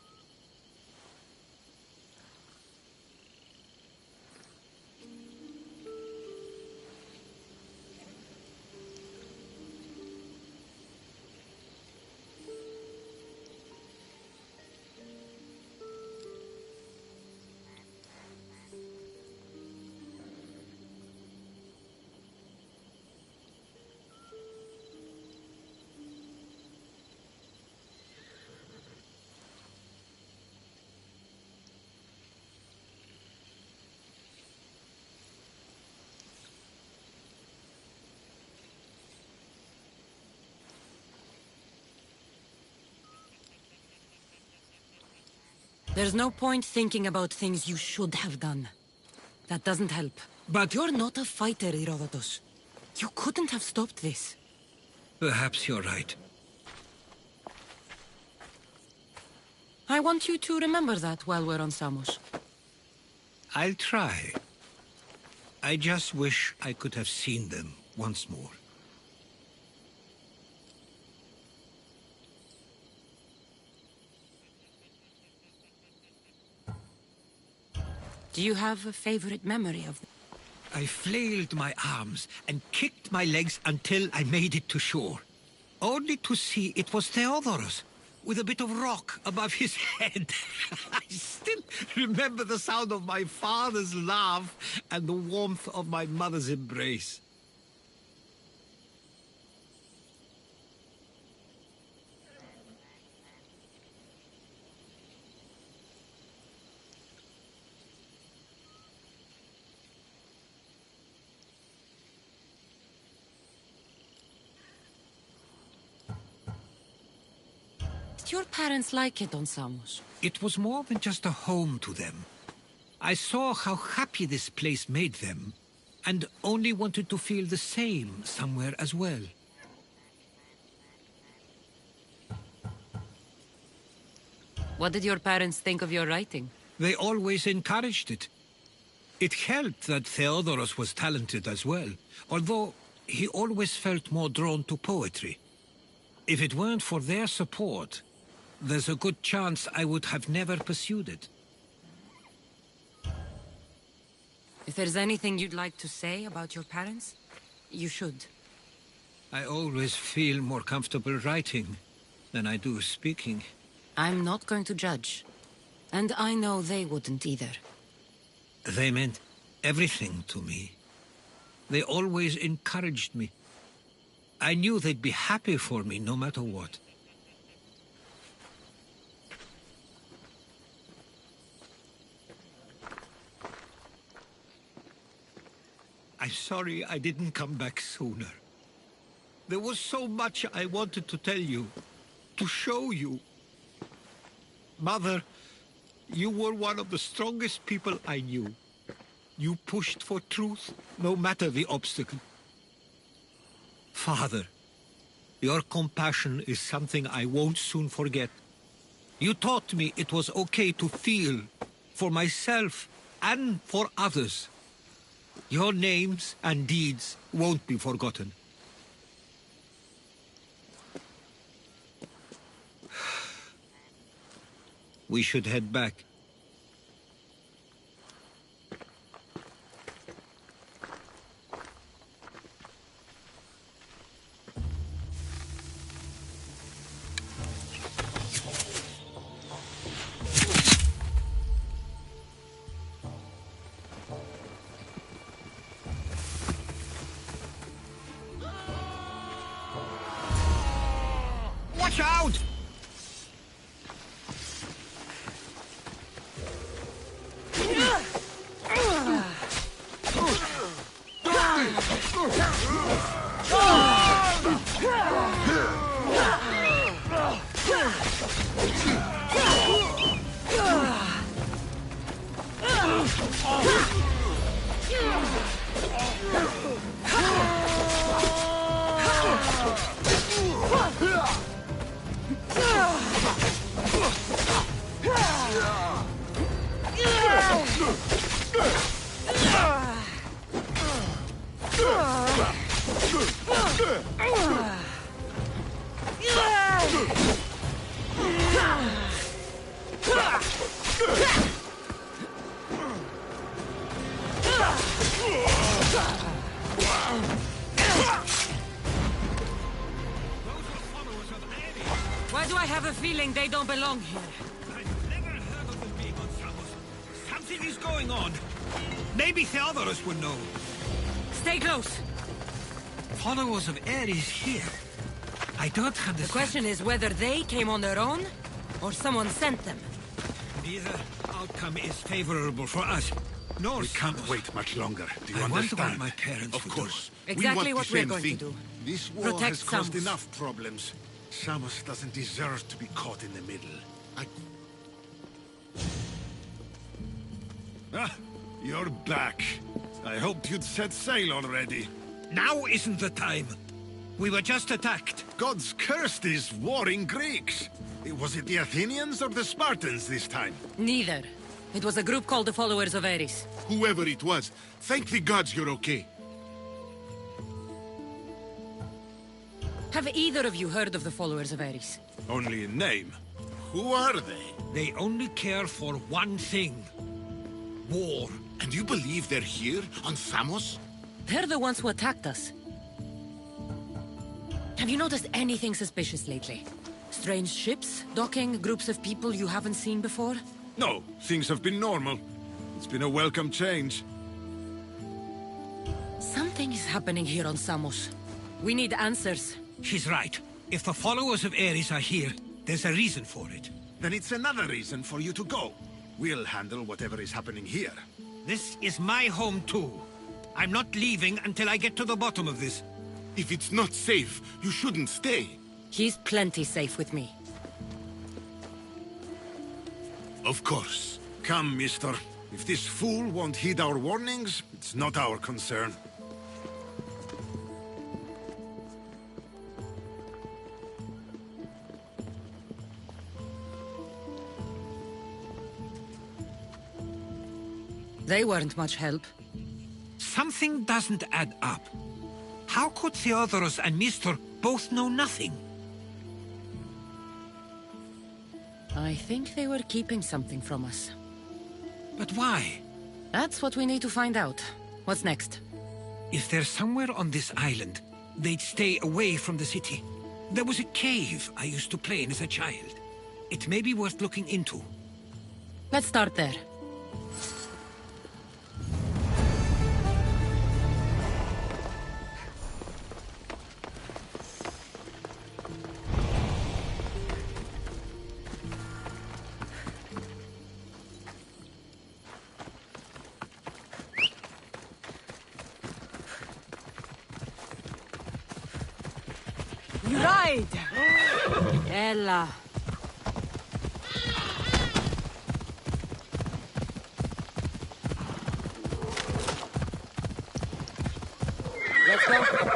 There's no point thinking about things you should have done. That doesn't help. But you're not a fighter, Herodotus. You couldn't have stopped this. Perhaps you're right. I want you to remember that while we're on Samos. I'll try. I just wish I could have seen them once more. Do you have a favorite memory of them? I flailed my arms and kicked my legs until I made it to shore. Only to see it was Theodorus, with a bit of rock above his head. I still remember the sound of my father's laugh and the warmth of my mother's embrace. Did your parents like it on Samos? It was more than just a home to them. I saw how happy this place made them, and only wanted to feel the same somewhere as well. What did your parents think of your writing? They always encouraged it. It helped that Theodoros was talented as well, although he always felt more drawn to poetry. If it weren't for their support, there's a good chance I would have never pursued it. If there's anything you'd like to say about your parents, you should. I always feel more comfortable writing than I do speaking. I'm not going to judge. And I know they wouldn't either. They meant everything to me. They always encouraged me. I knew they'd be happy for me no matter what. I'm sorry I didn't come back sooner. There was so much I wanted to tell you, to show you. Mother, you were one of the strongest people I knew. You pushed for truth, no matter the obstacle. Father, your compassion is something I won't soon forget. You taught me it was okay to feel, for myself and for others. Your names and deeds won't be forgotten. We should head back. Watch out! Why do I have a feeling they don't belong here? I've never heard of them being on Samos. Something is going on. Maybe Theodoros will know. Stay close. Followers of Ares here. I don't understand. The question is whether they came on their own, or someone sent them. Neither outcome is favorable for us. Nor We can't wait much longer. Do you I wonder understand? what my parents Of would course. do. Exactly we want what the we're same going to thing. do. This war Protect has caused Samos. enough problems. Samos doesn't deserve to be caught in the middle. Ah, you're back. I hoped you'd set sail already. Now isn't the time. We were just attacked. Gods cursed these warring Greeks. Was it the Athenians or the Spartans this time? Neither. It was a group called the Followers of Ares. Whoever it was, thank the gods you're okay. Have either of you heard of the Followers of Ares? Only in name. Who are they? They only care for one thing. War. And you believe they're here, on Samos? They're the ones who attacked us. Have you noticed anything suspicious lately? Strange ships, docking, groups of people you haven't seen before? No, things have been normal. It's been a welcome change. Something is happening here on Samos. We need answers. She's right. If the followers of Ares are here, there's a reason for it. Then it's another reason for you to go. We'll handle whatever is happening here. This is my home too. I'm not leaving until I get to the bottom of this. If it's not safe, you shouldn't stay. He's plenty safe with me. Of course. Come, mister. If this fool won't heed our warnings, it's not our concern. They weren't much help. Something doesn't add up. How could Theodoros and Mystor both know nothing? I think they were keeping something from us. But why? That's what we need to find out. What's next? If they're somewhere on this island, they'd stay away from the city. There was a cave I used to play in as a child. It may be worth looking into. Let's start there. You ride! Ella. Let's go.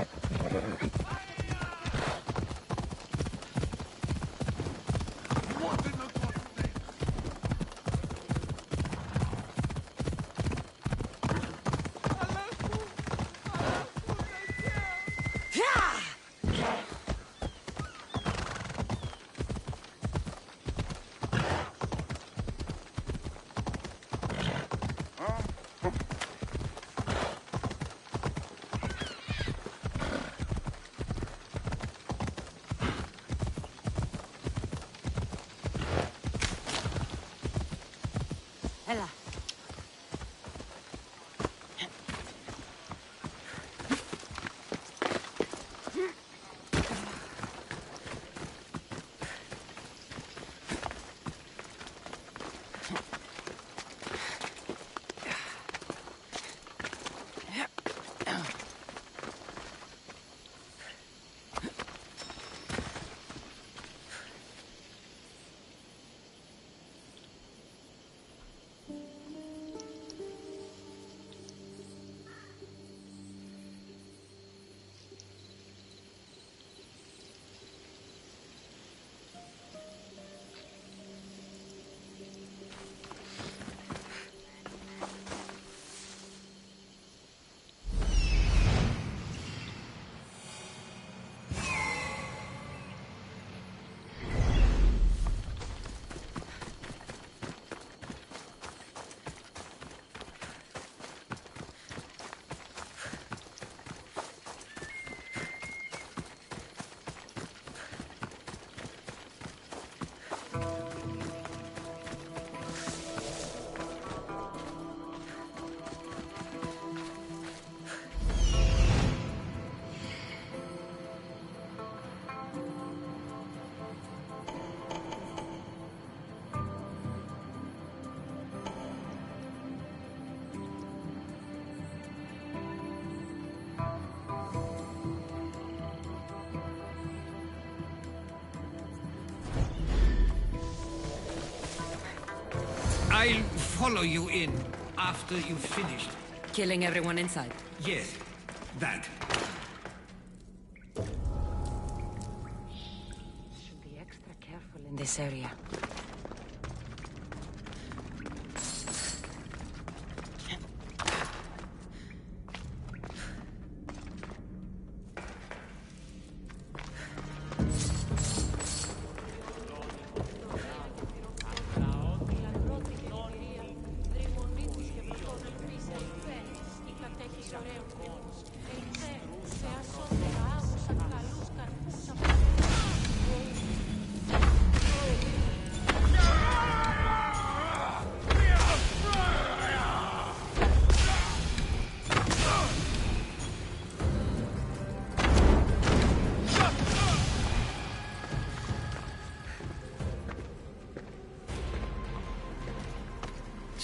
Ella. I'll follow you in after you've finished. Killing everyone inside. Yes, that. Should be extra careful in this area.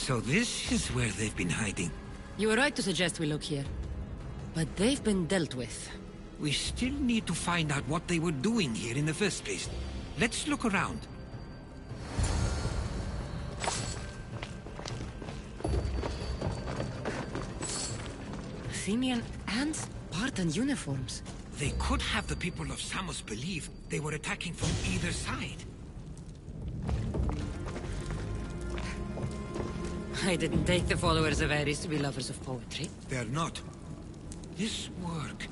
So this is where they've been hiding. You were right to suggest we look here. But they've been dealt with. We still need to find out what they were doing here in the first place. Let's look around. Athenian and Spartan uniforms. They could have the people of Samos believe they were attacking from either side. I didn't take the followers of Ares to be lovers of poetry. They're not. This work,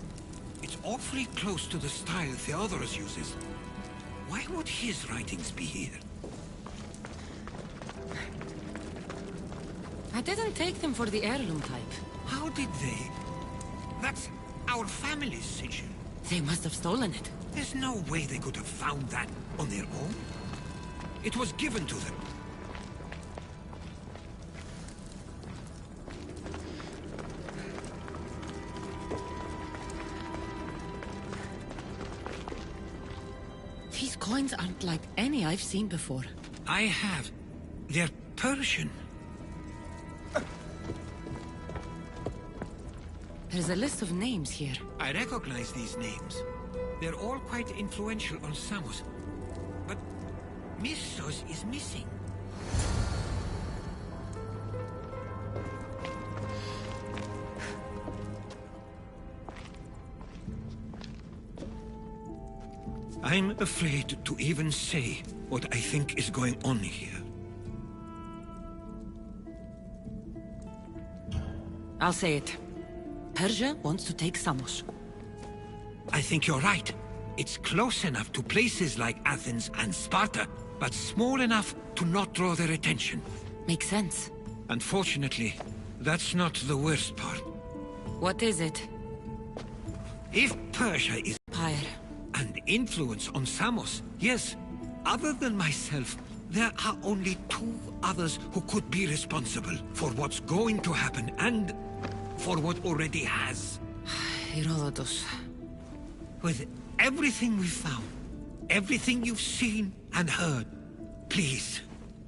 it's awfully close to the style Theodorus uses. Why would his writings be here? I didn't take them for the heirloom type. How did they? That's our family's sigil. They must have stolen it. There's no way they could have found that on their own. It was given to them. These coins aren't like any I've seen before. I have. They're Persian. There's a list of names here. I recognize these names. They're all quite influential on Samos. But Missos is missing. I'm afraid to even say what I think is going on here. I'll say it. Persia wants to take Samos. I think you're right. It's close enough to places like Athens and Sparta, but small enough to not draw their attention. Makes sense. Unfortunately, that's not the worst part. What is it? If Persia is Empire and influence on Samos, yes, other than myself, there are only two others who could be responsible for what's going to happen and for what already has. Herodotus. With everything we've found, everything you've seen and heard, please,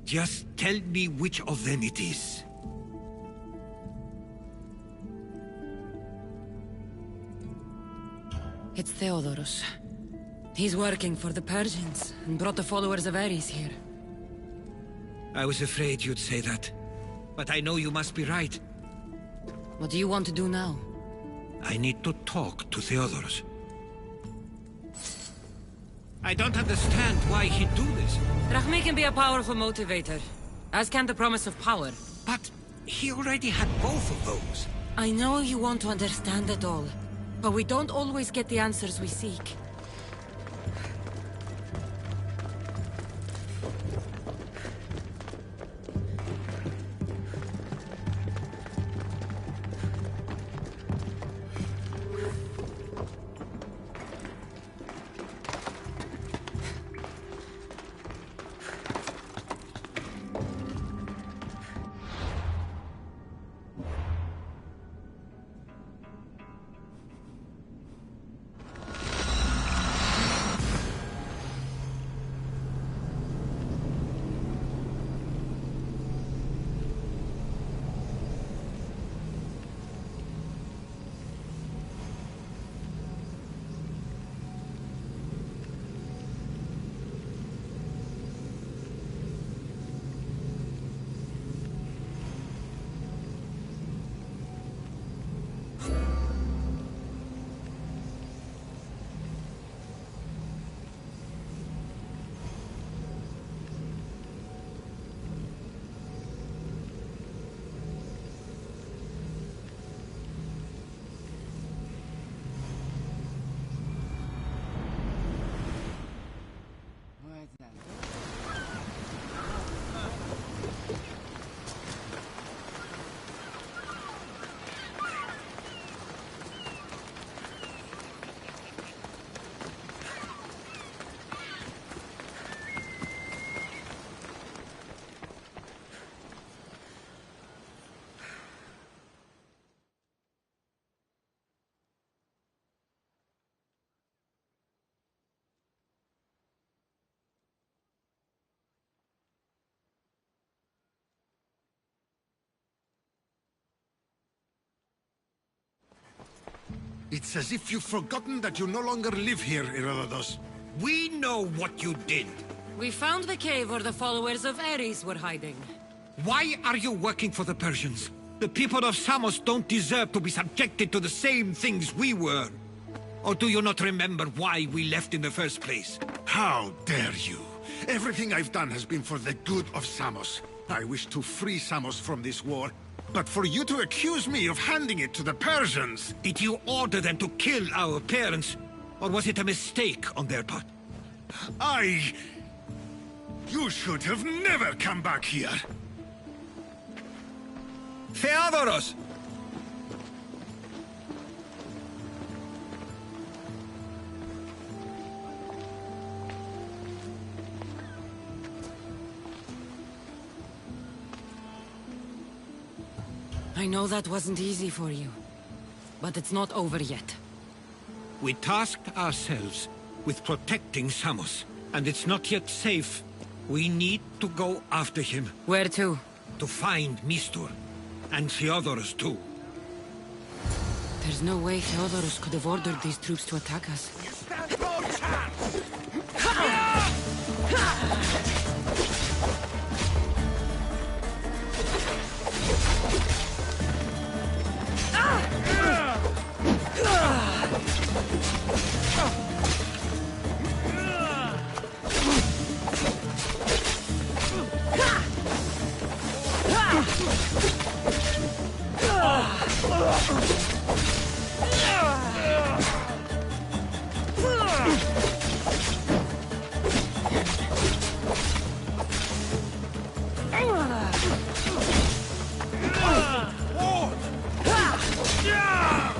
just tell me which of them it is. It's Theodorus. He's working for the Persians and brought the followers of Ares here. I was afraid you'd say that. But I know you must be right. What do you want to do now? I need to talk to Theodorus. I don't understand why he'd do this. Drachmae can be a powerful motivator, as can the promise of power. But he already had both of those. I know you want to understand it all, but we don't always get the answers we seek. It's as if you've forgotten that you no longer live here, Herodotus. We know what you did. We found the cave where the followers of Ares were hiding. Why are you working for the Persians? The people of Samos don't deserve to be subjected to the same things we were. Or do you not remember why we left in the first place? How dare you? Everything I've done has been for the good of Samos. I wish to free Samos from this war. But for you to accuse me of handing it to the Persians... Did you order them to kill our parents? Or was it a mistake on their part? You should have never come back here! Theodoros! I know that wasn't easy for you, but it's not over yet. We tasked ourselves with protecting Samos, and it's not yet safe. We need to go after him. Where to? To find Mistur, and Theodoros too. There's no way Theodoros could have ordered these troops to attack us. You stand no chance!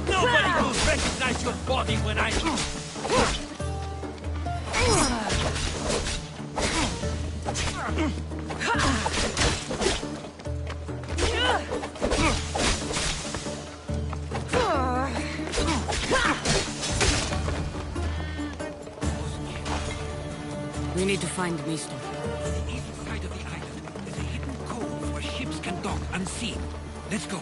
Nobody will recognize your body when I... We need to find Mistur. On the east side of the island, there's a hidden cove where ships can dock unseen. Let's go.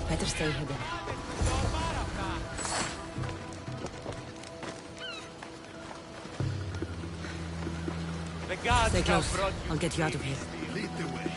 Better stay hidden. The gods Stay have close. brought you I'll get you out of here. Lead the way.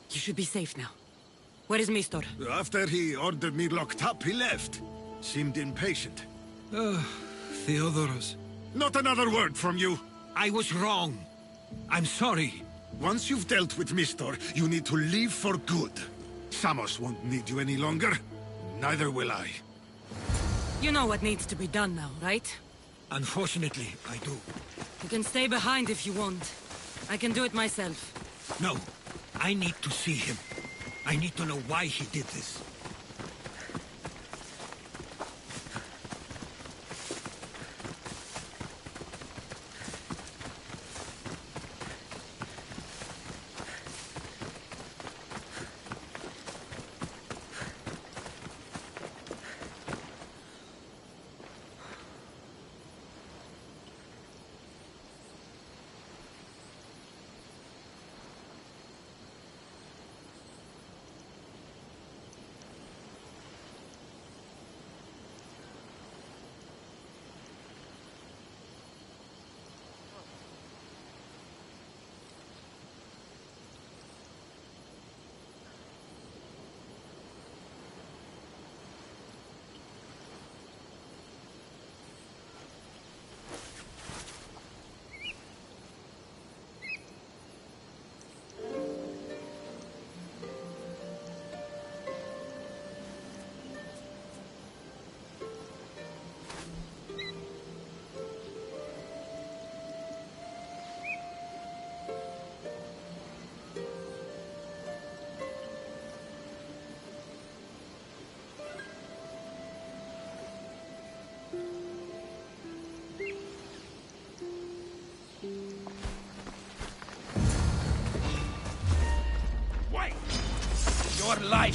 You should be safe now. Where is Mistor? After he ordered me locked up, he left. Seemed impatient. Theodoros. Not another word from you. I was wrong. I'm sorry. Once you've dealt with Mistor, you need to leave for good. Samos won't need you any longer. Neither will I. You know what needs to be done now, right? Unfortunately, I do. You can stay behind if you want. I can do it myself. No. I need to see him. I need to know why he did this. Your life.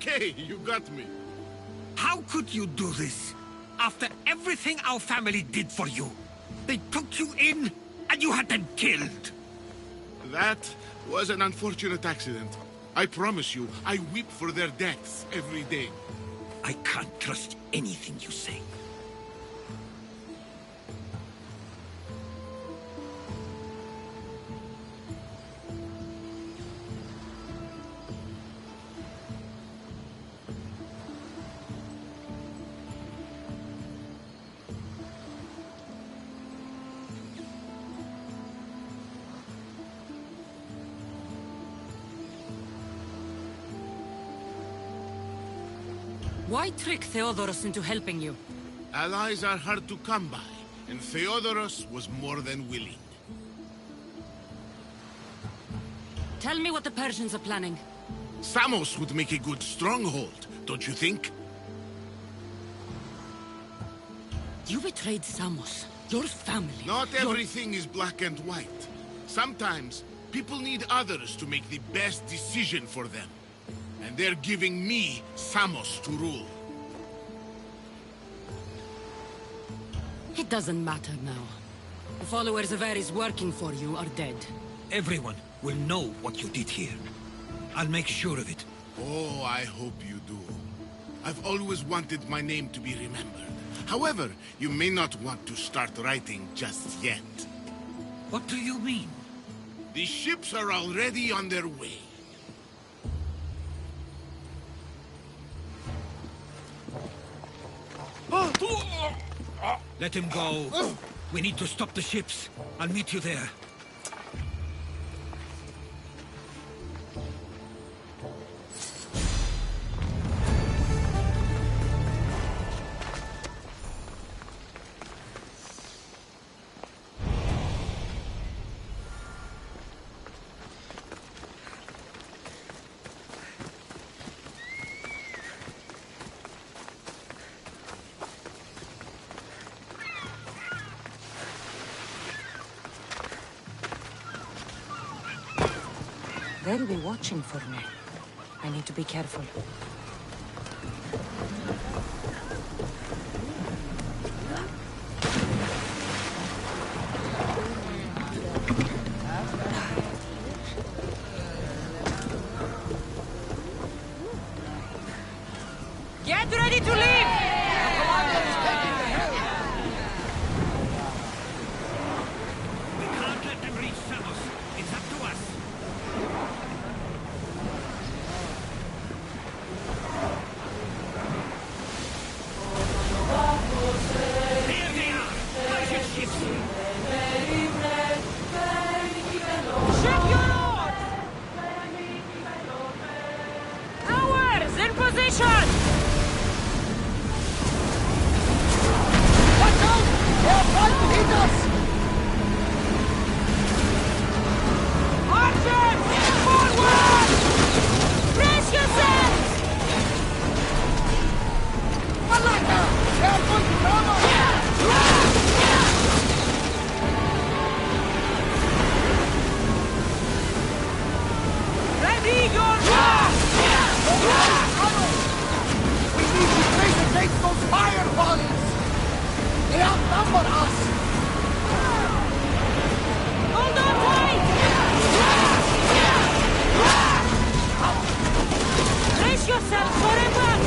Okay, you got me. How could you do this? After everything our family did for you. They took you in, and you had them killed. That was an unfortunate accident. I promise you, I weep for their deaths every day. I can't trust anything you say. Why trick Theodoros into helping you? Allies are hard to come by, and Theodoros was more than willing. Tell me what the Persians are planning. Samos would make a good stronghold, don't you think? You betrayed Samos, your family. Not everything is black and white. Sometimes, people need others to make the best decision for them. And they're giving me Samos to rule. It doesn't matter now. The followers of Ares working for you are dead. Everyone will know what you did here. I'll make sure of it. Oh, I hope you do. I've always wanted my name to be remembered. However, you may not want to start writing just yet. What do you mean? The ships are already on their way. Let him go. We need to stop the ships. I'll meet you there. They'll be watching for me. I need to be careful. Get ready to leave! The commander is taking the helm! We can't let them reach Samos. It's up to us. Here they are! Merchant ships! Ship your oars! Ours in position! Watch out! They're trying to hit us! Archers! Forward! Brace yourselves! Malaka! They're going to ram us! Ready your mark! We need to place against those fire volleys! They outnumber us! Hold on tight! Brace yourselves for impact!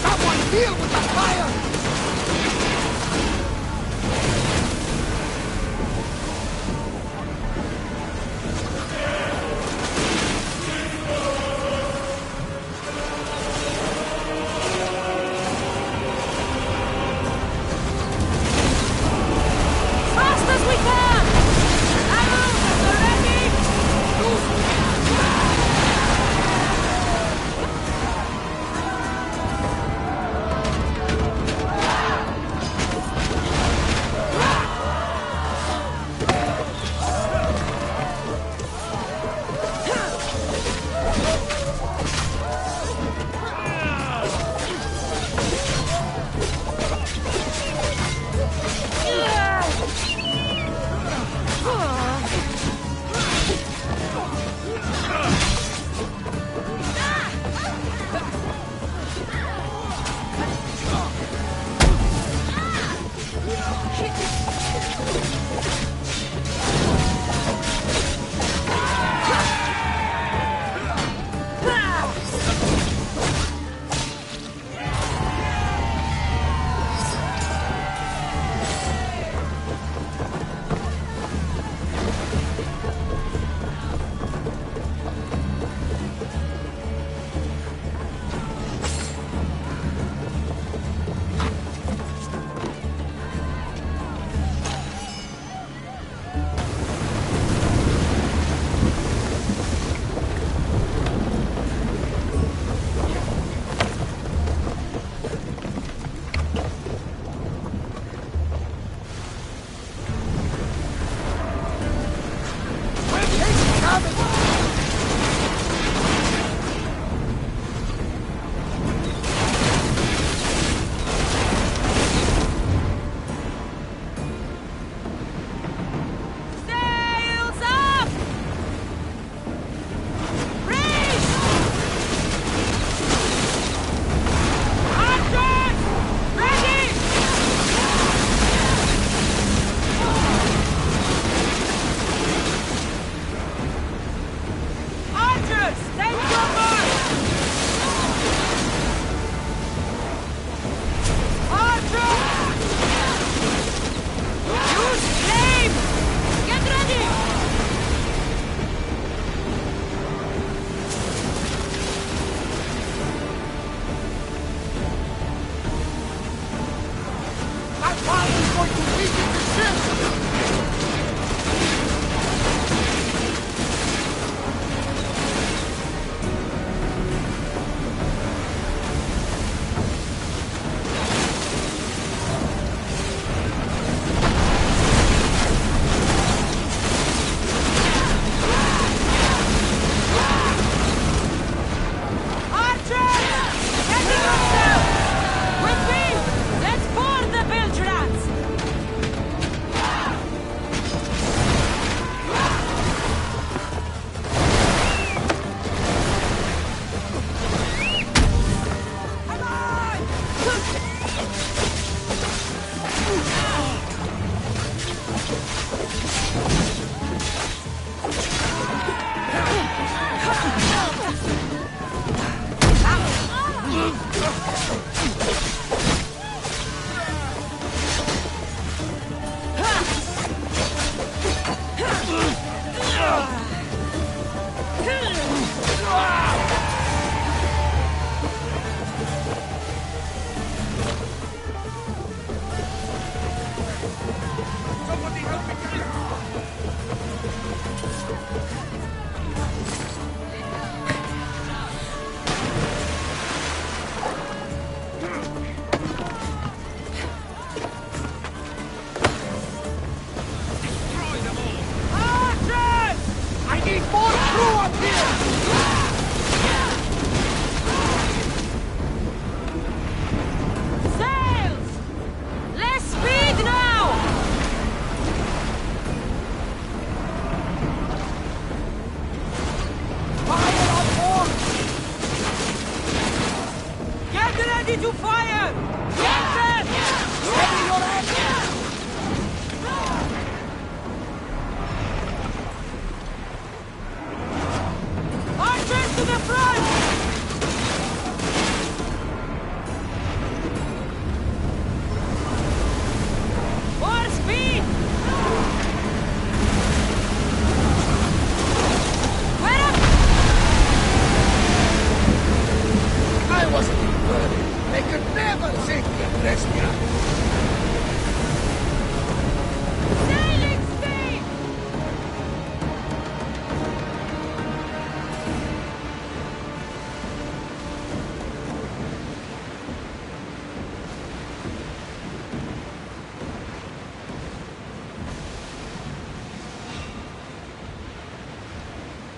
Someone deal with the fire! Fast as we can! Arrows are ready! fire! Get Steady your hand! Archers to the front! More speed! Where up? I wasn't in a hurry. They could never safely address me. Sailing speed!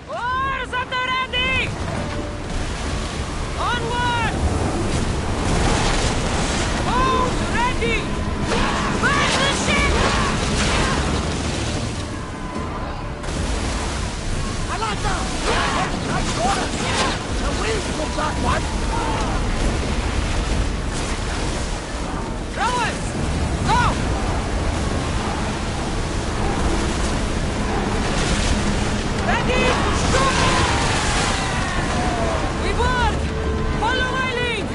Oars at the ready! Onward! Boats ready! Burn the ship! Alata! Nice orders! The wind from that one! Rowers! Go! Ready! Shoot! We board! Follow my lead!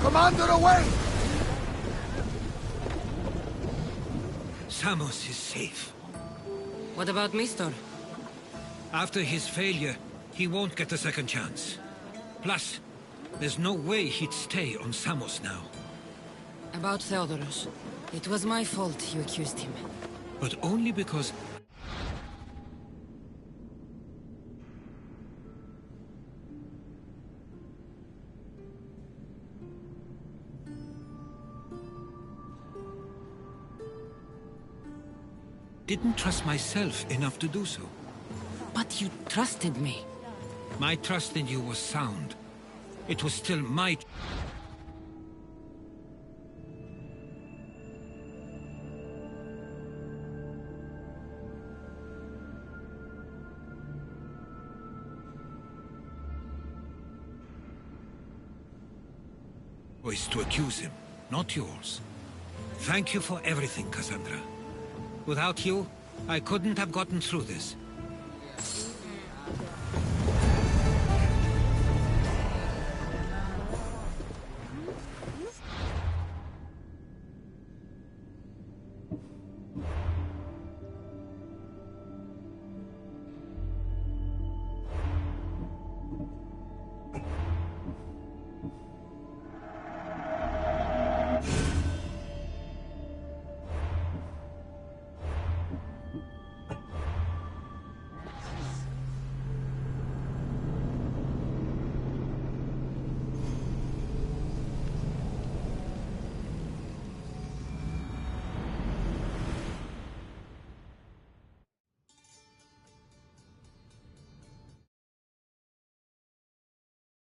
Commander, away! Samos is safe. What about Mistor? After his failure, he won't get a second chance. Plus, there's no way he'd stay on Samos now. About Theodoros. It was my fault you accused him. But only because... didn't trust myself enough to do so. But you trusted me. My trust in you was sound. It was still my... choice to accuse him, not yours. Thank you for everything, Cassandra. Without you, I couldn't have gotten through this.